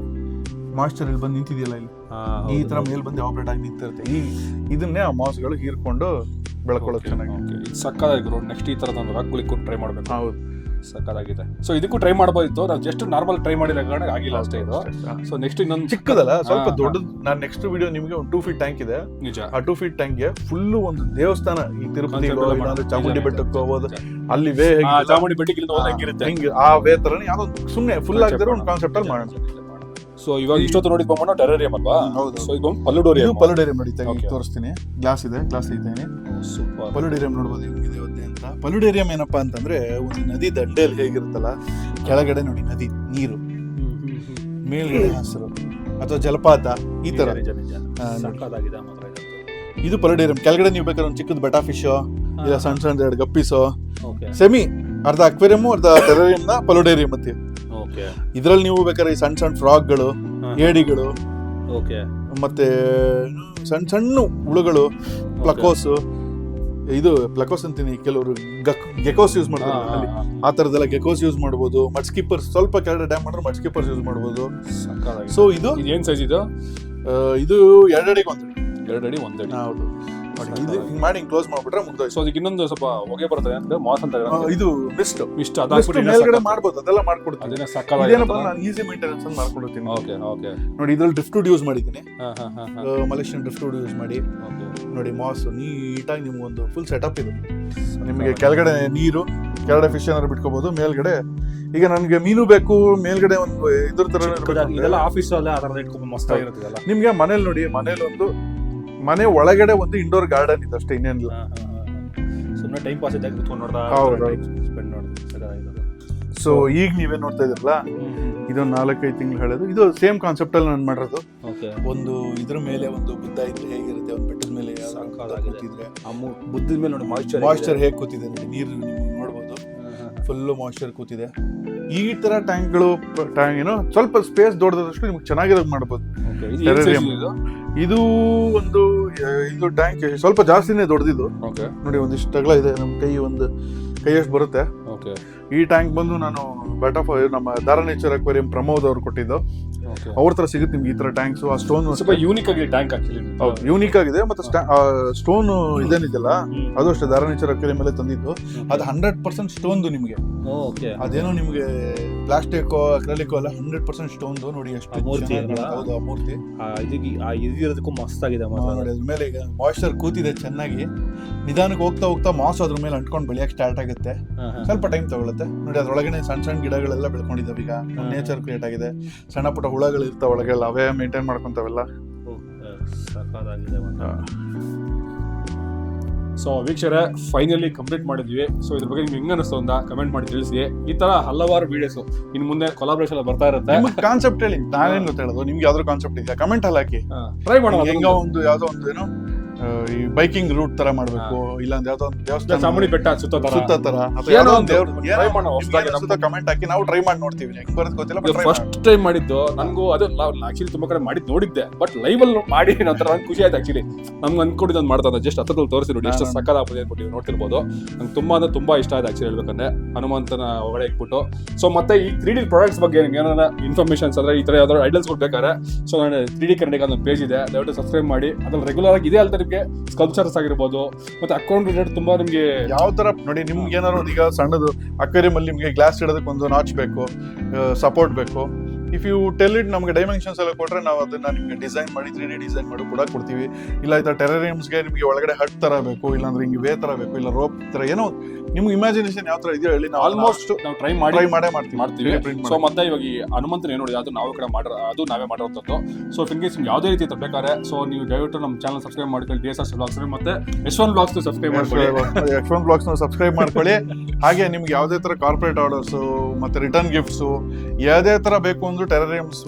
S2: ಮಾಸ್ಟರ್ ಇಲ್ಲಿ ಬಂದು ನಿಂತಿದೆಯಲ್ಲ, ಇಲ್ಲಿ ಈ ತರ ಮೇಲ್ ಬಂದು ಆಪರೇಟ್ ಆಗಿ ನಿಂತಿರುತ್ತೆ. ಇದನ್ನೇ ಆ ಮಾಸ್ಗಳು ಹೀರ್ಕೊಂಡು ಬೆಳ್ಕೊಳ್ಳೋದು ಚೆನ್ನಾಗಿ.
S1: ಸಕ್ಕದಾಗಿರೋ ನೆಕ್ಸ್ಟ್ ಈ ತರದ ರಾಕ್ಗಳಿಗೂ ಟ್ರೈ ಮಾಡ್ಬೇಕು. ಹೌದು, ಸಕ್ಕದಾಗಿದೆ. ಸೊ ಇದಕ್ಕೂ ಟ್ರೈ ಮಾಡಬಹುದಿತ್ತು, ನಾವು ಜಸ್ಟ್ ನಾರ್ಮಲ್ ಟ್ರೈ ಮಾಡಿರೋ ಕಾರಣ ಆಗಿಲ್ಲ ಅಷ್ಟೇ ಇದು. ಸೊ ನೆಕ್ಸ್ಟ್ ಇನ್ನೊಂದು
S2: ಚಿಕ್ಕದಲ್ಲ, ಸ್ವಲ್ಪ ದೊಡ್ಡದು. ನಾನು ನೆಕ್ಸ್ಟ್ ವಿಡಿಯೋ ನಿಮಗೆ ಒಂದು 2 ಫೀಟ್ ಟ್ಯಾಂಕ್ ಇದೆ. ನಿಜ, ಆ 2 ಫೀಟ್ ಟ್ಯಾಂಕ್ಗೆ ಫುಲ್ ಒಂದು ದೇವಸ್ಥಾನ, ಈ ತಿರುಪತಿ ಚಾಮುಂಡಿ ಬೆಟ್ಟಕ್ಕೆ ಹೋಗೋದು, ಅಲ್ಲಿ ವೇ
S1: ಚಾಮುಂಡಿ ಬೆಟ್ಟಕ್ಕೆ
S2: ಹಿಂಗೆ ಆ ವೇ ತರ ಯಾವ್ದೋ ಸುಮ್ಮನೆ ಫುಲ್ ಆಗಿದ್ರೆ ಒಂದು ಕಾನ್ಸೆಪ್ಟ್ ಅಲ್ಲಿ ಮಾಡೋಣ.
S1: ಸೊ ಇವಾಗ ಇಷ್ಟೊತ್ತು ನೋಡಿ ಬಂದ್ಬಿಟ್ಟು ಟೆರೇರಿಯಂ ಅಲ್ವಾ?
S2: ಹೌದು.
S1: ಸೊ ಇದು ಪಲ್ಲುಡೋರಿಯಂ.
S2: ಪಲ್ಲುಡೋರಿಯಂ ನೋಡಿ, ತೋರಿಸ್ತೀನಿ. ಗ್ಲಾಸ್ ಇದೆ, ಗ್ಲಾಸ್ ಇದ್ದೇನೆ.
S1: ಸೂಪರ್.
S2: ಪಲ್ಲುಡೋರಿಯಂ ನೋಡ್ಬೋದು ಹೆಂಗಿದೆ ಅಂತ. ಪಲ್ಲುಡೋರಿಯಂ ಏನಪ್ಪಾ ಅಂತಂದ್ರೆ, ಒಂದು ನದಿ ದಂಡೆಯಲ್ಲಿ ಹೇಗಿರುತ್ತಲ್ಲ, ಕೆಳಗಡೆ ನೋಡಿ ನದಿ ನೀರು, ಮೇಲ್ಗಡೆ ಹಸಿರು ಅಥವಾ ಜಲಪಾತ, ಈ ತರ ಇದು ಪಲ್ಲುಡೋರಿಯಂ. ಕೆಳಗಡೆ ನೀವು ಬೇಕಾದ್ರೆ ಒಂದು ಚಿಕ್ಕದ ಬೆಟಾ ಫಿಶ್ ಇಲ್ಲ ಸಣ್ಣ ಸಣ್ಣ 2 ಗಪ್ಪೀಸು, ಸೆಮಿ ಅರ್ಧ ಅಕ್ವೇರಿಯಂ ಅರ್ಧ ಟೆರೇರಿಯಂ ನ ಪಲ್ಲುಡೋರಿಯಂ ಅಂತೀವಿ. ಇದ್ರಲ್ಲಿ ನೀವು ಬೇಕಾದ್ರೆ ಈ ಸಣ್ಣ ಸಣ್ಣ ಫ್ರಾಕ್ಗಳು, ಏಡಿಗಳು, ಮತ್ತೆ ಸಣ್ಣ ಸಣ್ಣ ಹುಳುಗಳು, ಪ್ಲಕೋಸ್, ಇದು ಪ್ಲಕೋಸ್ ಅಂತೀನಿ, ಕೆಲವರು ಗೆಕೋಸ್ ಯೂಸ್ ಮಾಡ್ತಾರೆ ಅಲ್ಲಿ, ಆ ತರದೆಲ್ಲ ಗೆಕೋಸ್ ಯೂಸ್ ಮಾಡ್ಬೋದು. ಮಡ್ ಸ್ಕಿಪ್ಪರ್ಸ್, ಸ್ವಲ್ಪ ಕೆಳಗಡೆ ಡ್ಯಾಮ್ ಮಾಡಿದ್ರೆ ಮಡ್ ಸ್ಕಿಪ್ಪರ್ಸ್ ಯೂಸ್ ಮಾಡ್ಬೋದು. ಸೊ ಇದು
S1: ಏನ್ ಸೈಜ್ ಇದು?
S2: ಇದು 2 ಅಡಿಗೆ 1 ಅಡಿ.
S1: 2 ಅಡಿ 1 ಅಡಿ.
S2: ಹೌದು. ಇದು ಹಿಂಗ್ ಮಾಡಿ ಕ್ಲೋಸ್ ಮಾಡ್ಬಿಟ್ರೆ ಮುಂದೆ.
S1: ಸೊ ಅದಕ್ಕೆ ಇನ್ನೊಂದು ಸ್ವಲ್ಪ ಹೊಗೆ ಬರ್ತದೆ ಅಂತ ಮಾಸ್ ಅಂತ
S2: ಇದು ಮಿಸ್ಟ್
S1: ಅದಾಗ್ಬಿಟ್ಟು
S2: ಮೇಲ್ಗಡೆ ಮಾಡ್ಬೋದು, ಅದೆಲ್ಲ ಮಾಡ್ಕೊಡ್ತೀನಿ.
S1: ಅದನ್ನ ಸಕ್ಕತ್ತಾಗಿ
S2: ನಾನು ಈಸಿ ಮೇಂಟೆನೆನ್ಸ್ ಅಂತ ಮಾಡ್ಕೊಡ್ತೀನಿ. ನೋಡಿ, ಇದ್ರಲ್ಲಿ ಡ್ರಿಫ್ಟ್ ಯೂಸ್ ಮಾಡಿದ್ದೀನಿ, ಮಲೇಷಿಯನ್ ಡ್ರಿಫ್ಟ್ ಯೂಸ್ ಮಾಡಿ. ನೋಡಿ, ಮಾಸ್ ನೀಟಾಗಿ ನಿಮ್ಗೊಂದು ಫುಲ್ ಸೆಟಪ್ ಇದು. ನಿಮಗೆ ಕೆಳಗಡೆ ನೀರು, ಕೆಳಗಡೆ ಫಿಶ್ ಏನಾದ್ರು ಬಿಟ್ಕೋಬಹುದು, ಮೇಲ್ಗಡೆ ಈಗ ನನ್ಗೆ ಮೀನು ಬೇಕು, ಮೇಲ್ಗಡೆ ಒಂದು ಇದ್ರ ತರ
S1: ಆಫೀಸ್ ಇಟ್ಕೊಂಡು
S2: ನಿಮ್ಗೆ ಮನೇಲಿ ನೋಡಿ, ಮನೆ ಒಳಗಡೆ ಒಂದು ಇಂಡೋರ್ ಗಾರ್ಡನ್ ಇದೆ ಅಷ್ಟೇ, ಇನ್ನೇನಿಲ್ಲ.
S1: ಸುಮ್ಮನೆ ಟೈಮ್ ಪಾಸ್ ಇದ್ದಾಗ ಕುತ್ಕೊಂಡು ನೋಡ್ತಾ ಸ್ಪೆಂಡ್ ಮಾಡೋದು.
S2: ಸೊ ಈಗ ನೀವೇ ನೋಡ್ತಾ ಇದ್ರಲ್ಲ, ಇದೊಂದು 4-5 ತಿಂಗಳು ಹೇಳೋದು. ಇದು ಸೇಮ್ ಕಾನ್ಸೆಪ್ಟ್ ಅಲ್ಲಿ ನಾನು ಮಾಡಿರೋದು. ಒಂದು ಇದ್ರ ಮೇಲೆ ಒಂದು ಬುದ್ಧ ಇದ್ರೆ ಹೇಗಿರುತ್ತೆ, ಒಂದು ಬೆಟ್ಟದ ಮೇಲೆ ಕೂತಿದ್ರೆ
S1: ಬುದ್ಧದ ಮೇಲೆ ನೋಡಿ
S2: ಮಾಯಿಶ್ಚರ್ ಹೇಗೆ ಕೂತಿದೆ ನೋಡಿ, ನೀರು ನೋಡ್ಬೋದು, ಫುಲ್ಲು ಮಾಯಿಶ್ಚರ್ ಕೂತಿದೆ. ಈ ತರ ಟ್ಯಾಂಕ್ಗಳು ಏನೋ ಸ್ವಲ್ಪ ಸ್ಪೇಸ್ ದೊಡ್ಡದಷ್ಟು ನಿಮ್ಗೆ ಚೆನ್ನಾಗಿರೋದು ಮಾಡ್ಬೋದು. ಇದು ಒಂದು ಇದು ಟ್ಯಾಂಕ್ ಸ್ವಲ್ಪ ಜಾಸ್ತಿನೇ ದೊಡ್ಡದಿದ್ದು
S1: ಓಕೆ
S2: ನೋಡಿ, ಒಂದಿಷ್ಟು ಅಗಲ ಇದೆ, ನಮ್ಮ ಕೈಯಷ್ಟು ಬರುತ್ತೆ.
S1: ಓಕೆ
S2: ಈ ಟ್ಯಾಂಕ್ ಬಂದು ನಾನು ನಮ್ಮ ದಾರಾ ನೇಚರ್ ಅಕ್ವೇರಿಯಂ ಪ್ರಮೋದ್ ಅವ್ರು ಕೊಟ್ಟಿದ್ದು. ಅವ್ರ ತರ ಸಿಗುತ್ತೆ ನಿಮ್ಗೆ ಈ ತರ ಟ್ಯಾಂಕ್ಸ್. ಆ ಸ್ಟೋನ್
S1: ಸ್ವಲ್ಪ ಯೂನಿಕ್ ಆಗಿದೆ ಟ್ಯಾಂಕ್ ಆಕ್ಚುಲಿ.
S2: ಹೌದು, ಯೂನಿಕ್ ಆಗಿದೆ. ಮತ್ತೆ ಸ್ಟೋನ್ ಇದೇನಿದೆಲ್ಲ ಅದು ಅಷ್ಟೇ ದಾರಾ ನೇಚರ್ ಅಕ್ವೇರಿಯಂ ಮೇಲೆ ತಂದಿದ್ದು. ಅದು 100% ಸ್ಟೋನ್ದು ನಿಮ್ಗೆ. ಅದೇನೋ ನಿಮ್ಗೆ ಪ್ಲಾಸ್ಟಿಕ್ ಅಕ್ರಲಿಕ್ ಅಲ್ಲ, 100% ಸ್ಟೋನ್ದು. ನೋಡಿ ಎಷ್ಟು ಹೌದು, ಆ ಮೂರ್ತಿ
S3: ಇದಿರೋದಕ್ಕೂ ಮಸ್ತ್ ಆಗಿದೆ
S2: ನೋಡಿ. ಅದ್ರ ಮೇಲೆ ಈಗ ಮಾಯಿಶ್ಚರ್ ಕೂತಿದೆ ಚೆನ್ನಾಗಿ. ನಿಧಾನಕ್ಕೆ ಹೋಗ್ತಾ ಹೋಗ್ತಾ ಮಾಸ್ ಅದ್ರ ಮೇಲೆ ಅಂಟ್ಕೊಂಡು ಬೆಳೆಯಕ್ಕೆ ಸ್ಟಾರ್ಟ್ ಆಗುತ್ತೆ. ಸ್ವಲ್ಪ ಟೈಮ್ ತಗೊಳುತ್ತೆ ನೋಡಿ. ಅದ್ರೊಳಗಡೆ ಸಣ್ಣ ಸಣ್ಣ ಗಿಡಗಳೆಲ್ಲ ಬೆಳ್ಕೊಂಡಿದ್ದಾವೆ. ಈಗ ನೇಚರ್ ಕ್ರಿಯೇಟ್ ಆಗಿದೆ. ಸಣ್ಣ ಪುಟ್ಟ ಹುಳಗಳು ಇರ್ತಾವ ಒಳಗೆಲ್ಲ, ಅವೇ ಮೇಂಟೈನ್ ಮಾಡ್ಕೊಂತಾವೆಲ್ಲ.
S1: ಸೊ ವೀಕ್ಷಕರೇ, ಫೈನಲಿ ಕಂಪ್ಲೀಟ್ ಮಾಡಿದ್ವಿ. ಸೊ ಇದ್ರ ಬಗ್ಗೆ ನಿಮ್ಗೆ ಹೆಂಗ ಅನಿಸ್ತು ಅಂತ ಕಮೆಂಟ್ ಮಾಡಿ ತಿಳಿಸಿ. ಈ ತರ ಹಲವಾರು ವಿಡಿಯೋಸ್ ಇನ್ ಮುಂದೆ ಕೊಲಾಬ್ರೇಷನ್ ಬರ್ತಾ ಇರುತ್ತೆ.
S2: ಕಾನ್ಸೆಪ್ಟ್ ಹೇಳಿ, ನಾನೇನ್ ಗೊತ್ತ ಹೇಳೋದು, ನಿಮ್ಗೆ ಯಾವ್ದಾದ್ರು ಕಾನ್ಸೆಪ್ಟ್ ಇದೆಯಾ ಕಮೆಂಟ್ ಅಲ್ಲಿ ಹಾಕಿ.
S1: ಟ್ರೈ ಮಾಡೋಣ.
S2: ಹೆಂಗ ಒಂದು ಯಾವ್ದೋ ಒಂದು ಏನೋ ಈ ಬೈಕಿಂಗ್ ರೂಟ್ ತರ ಮಾಡ್ಬೇಕು, ಇಲ್ಲ ಅಂದ್ರೆ ಯಾವ್ದೋ ಒಂದು ದೇವಸ್ಥಾನ,
S1: ಚಾಮುಂಡಿ ಬೆಟ್ಟ ಸುತ್ತ ತರ
S2: ಕಮೆಂಟ್ ಹಾಕಿ, ನಾವು ಟ್ರೈ ಮಾಡಿ ನೋಡ್ತೀವಿ. ಹೆಂಗ್ ಬರೋದು ಗೊತ್ತಿಲ್ಲ,
S1: ಫಸ್ಟ್ ಟೈಮ್ ಮಾಡಿದ್ದು ನನಗೂ. ಅದು ಆಕ್ಚುಲಿ ತುಂಬಾ ಕಡೆ ಮಾಡಿದ್ ನೋಡಿದ್ದೆ, ಬಟ್ ಲೈವ್ ಅಲ್ಲಿ ಮಾಡಿ ನಂತರ ನಂಗೆ ಖುಷಿ ಆಯ್ತು. ಆಕ್ಚುಲಿ ನಮ್ಗೆ ಅನ್ಕೊಂಡಿದ್ದು ಒಂದು ಮಾಡ್ತಾ ಜಸ್ಟ್ ಹತ್ರದಲ್ಲಿ ತೋರಿಸಿ ನೋಡಿ ಎಷ್ಟು ಸಕ್ಕದಾಗಿ ಕೊಟ್ಟಿವಿ, ನೋಡ್ತಿರ್ಬೋದು. ನಂಗೆ ತುಂಬಾ ಅಂದ್ರೆ ತುಂಬಾ ಇಷ್ಟ ಆಯ್ತು ಆಕ್ಚುಲಿ ಹೇಳ್ಬೇಕಂದ್ರೆ, ಹನುಮಂತನ ಒಳಗಡೆ ಇಟ್ಬಿಟ್ಟು. ಸೊ ಮತ್ತೆ ಈ 3D ಪ್ರಾಡಕ್ಟ್ಸ್ ಬಗ್ಗೆ ಏನಾರ ಇನ್ಫಾರ್ಮೇಶನ್ಸ್ ಅಂದ್ರೆ ಈ ತರ ಯಾವ್ದಾದ್ರು ಐಡಲ್ಸ್ ಕೊಡ್ಬೇಕಾದ್ರೆ, ಸೊ ನಾನು 3D ಕನ್ನಡಿಗ ಒಂದು ಪೇಜ್ ಇದೆ, ದಯವಿಟ್ಟು ಸಬ್ಸ್ಕ್ರೈಬ್ ಮಾಡಿ. ಅದ್ರಲ್ಲಿ ರೆಗ್ಯುಲರ್ ಆಗಿ ಇದೆ ಅಲ್ದ ನಿಮಗೆ ಸ್ಕಲ್ಪ್ಚರ್ಸ್ ಆಗಿರ್ಬೋದು, ಮತ್ತೆ ಅಕೌಂಟ್ ರಿಲೇಟೆಡ್ ತುಂಬಾ ನಿಮಗೆ
S2: ಯಾವ ತರ ನೋಡಿ. ನಿಮ್ಗೆ ಏನಾದ್ರು ಈಗ ಸಣ್ಣದು ಅಕ್ವೇರಿಯಂ ಅಲ್ಲಿ ನಿಮ್ಗೆ ಗ್ಲಾಸ್ ಇಡೋದಕ್ಕೆ ಒಂದು ನಾಚ್ ಬೇಕು, ಸಪೋರ್ಟ್ ಬೇಕು. ಇಫ್ ಯು ಟೆಲ್ ಇಟ್, ನಮ್ಗೆ ಡೈಮೆನ್ಷನ್ಸ್ ಎಲ್ಲ ಕೊಟ್ರೆ ನಾವು ಅದನ್ನ ನಿಮ್ಗೆ ಡಿಸೈನ್ ಮಾಡಿ 3D ಡಿಸೈನ್ ಮಾಡಿ ಕೂಡ ಕೊಡ್ತೀವಿ. ಇಲ್ಲ ಈ ತರ ಟೆರರಿಯಮ್ಸ್ಗೆ ನಿಮ್ಗೆ ಒಳಗಡೆ ಹಟ್ ತರ ಬೇಕು, ಇಲ್ಲಾಂದ್ರೆ ಹಿಂಗೆ ವೇ ತರ ಬೇಕು, ಇಲ್ಲ ರೋಪ್ ತರ ಏನೋ ನಿಮ್ಗೆ ಇಮ್ಯಾಜಿನೇಷನ್ ಯಾವ ತರ ಇದೆಯೋ ಹೇಳಿ. ನಾವು
S1: ಆಲ್ಮೋಸ್ಟ್ ನಾವು ಟ್ರೈ ಮಾಡೇ
S2: ಮಾಡ್ತೀವಿ.
S1: ಸೊ ಮತ್ತೆ ಇವಾಗ ಈ ಹನುಮಂತನ ಏನು ನೋಡಿ, ಅದು ನಾವು ಕೂಡ ಅದು ನಾವೇ ಮಾಡಿರೋಂಥದ್ದು. ಸೊ ಇನ್ ಕೇಸ್ ನಿಮ್ಗೆ ಯಾವುದೇ ರೀತಿ ತರಬೇಕಾದ್ರೆ, ಸೊ ನೀವು ದಯವಿಟ್ಟು ನಮ್ಮ ಚಾನಲ್ ಸಬ್ಸ್ಕ್ರೈಬ್ ಮಾಡ್ಕೊಳ್ಳಿ, DSR ಬ್ಲಾಗ್ಸ್ ಮತ್ತೆ ಯಶವಂತ್ ಬ್ಲಾಗ್ಸ್ ಸಬ್ಸ್ಕ್ರೈಬ್ ಮಾಡ್ಕೊಳ್ಳಿ.
S2: ಯಶವಂತ್ ಬ್ಲಾಗ್ಸ್ ಸಬ್ಸ್ಕ್ರೈಬ್ ಮಾಡ್ಕೊಳ್ಳಿ. ಹಾಗೆ ನಿಮ್ಗೆ ಯಾವುದೇ ತರ ಕಾರ್ಪೊರೇಟ್ ಆರ್ಡರ್ಸ್ ಮತ್ತೆ ರಿಟರ್ನ್ ಗಿಫ್ಟ್ಸ್ ಯಾವುದೇ ತರ ಬೇಕು ಅಂದ್ರೆ ಟೆರರಿಯಮ್ಸ್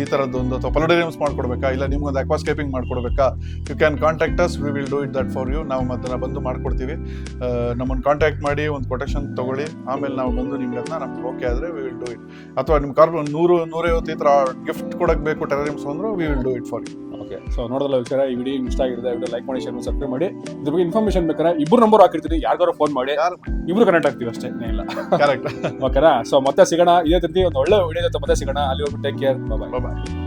S2: ಈ ತರದೊಂದು ಅಥವಾ ಪಲೋಡೇರಿಯಮ್ಸ್ ಮಾಡ್ಕೊಡ್ಬೇಕಾ, ಇಲ್ಲ ನಿಮ್ಗೊಂದು ಅಕ್ವಾಸ್ಕೇಪಿಂಗ್ ಮಾಡ್ಕೊಡ್ಬೇಕಾ, you can contact us, we will do it that for you. ನಾವು ಮತ್ತೆ ಬಂದು ಮಾಡ್ಕೊಡ್ತೀವಿ. ನಮ್ಮನ್ನು ಕಾಂಟ್ಯಾಕ್ಟ್ ಮಾಡಿ ಒಂದು ಕೊಟೇಶನ್ ತಗೊಳ್ಳಿ, ಆಮೇಲೆ ನಾವು ಬಂದು ನಿಮ್ಗೆ ಅದನ್ನ ನಮ್ಗೆ ಓಕೆ ಆದ್ರೆ ವಿ ವಿಲ್ ಡೂ ಇಟ್. ಅಥವಾ ನಿಮ್ಮ 100-150 ಈ ತರ ಗಿಫ್ಟ್ ಕೊಡಕ್ ಬೇಕು ಟೆರರಿಯಮ್ಸ್ ಅಂದ್ರೆ we will do it for you.
S1: Okay, so ನೋಡೋದಲ್ಲ ವಿಚಾರ, ಈ ವಿಡಿಯೋ ಇಷ್ಟ ಆಗಿರುತ್ತೆ, ವಿಡಿಯೋ ಲೈಕ್ ಮಾಡಿ, ಶೇರ್ ಮಾಡಿ, ಸಬ್ಸ್ಕ್ರೈಬ್ ಮಾಡಿ. ಇದ್ರ ಬಗ್ಗೆ ಇನ್ಫಾರ್ಮೇಶನ್ ಬೇಕಾದ್ರೆ ಇಬ್ರು ನಂಬರ್ ಹಾಕಿರ್ತೀನಿ, ಯಾರಿಗಾರು ಫೋನ್ ಮಾಡಿ, ಇಬ್ರು ಕನೆಕ್ಟ್ ಆಗ್ತೀವಿ ಅಷ್ಟೇ, ಇಲ್ಲ
S2: ಕರೆಕ್ಟ್.
S1: ಓಕೆನಾ? ಸೊ ಮತ್ತೆ ಸಿಗೋಣ ಇದೇ ರೀತಿ ಒಂದು ಒಳ್ಳೆ ವಿಡಿಯೋ ಜೊತೆ ಮತ್ತೆ ಸಿಗೋಣ. ಅಲ್ಲಿವರೆಗೂ ಟೇಕ್ ಕೇರ್, ಬಾಯ್ ಬಾಯ್.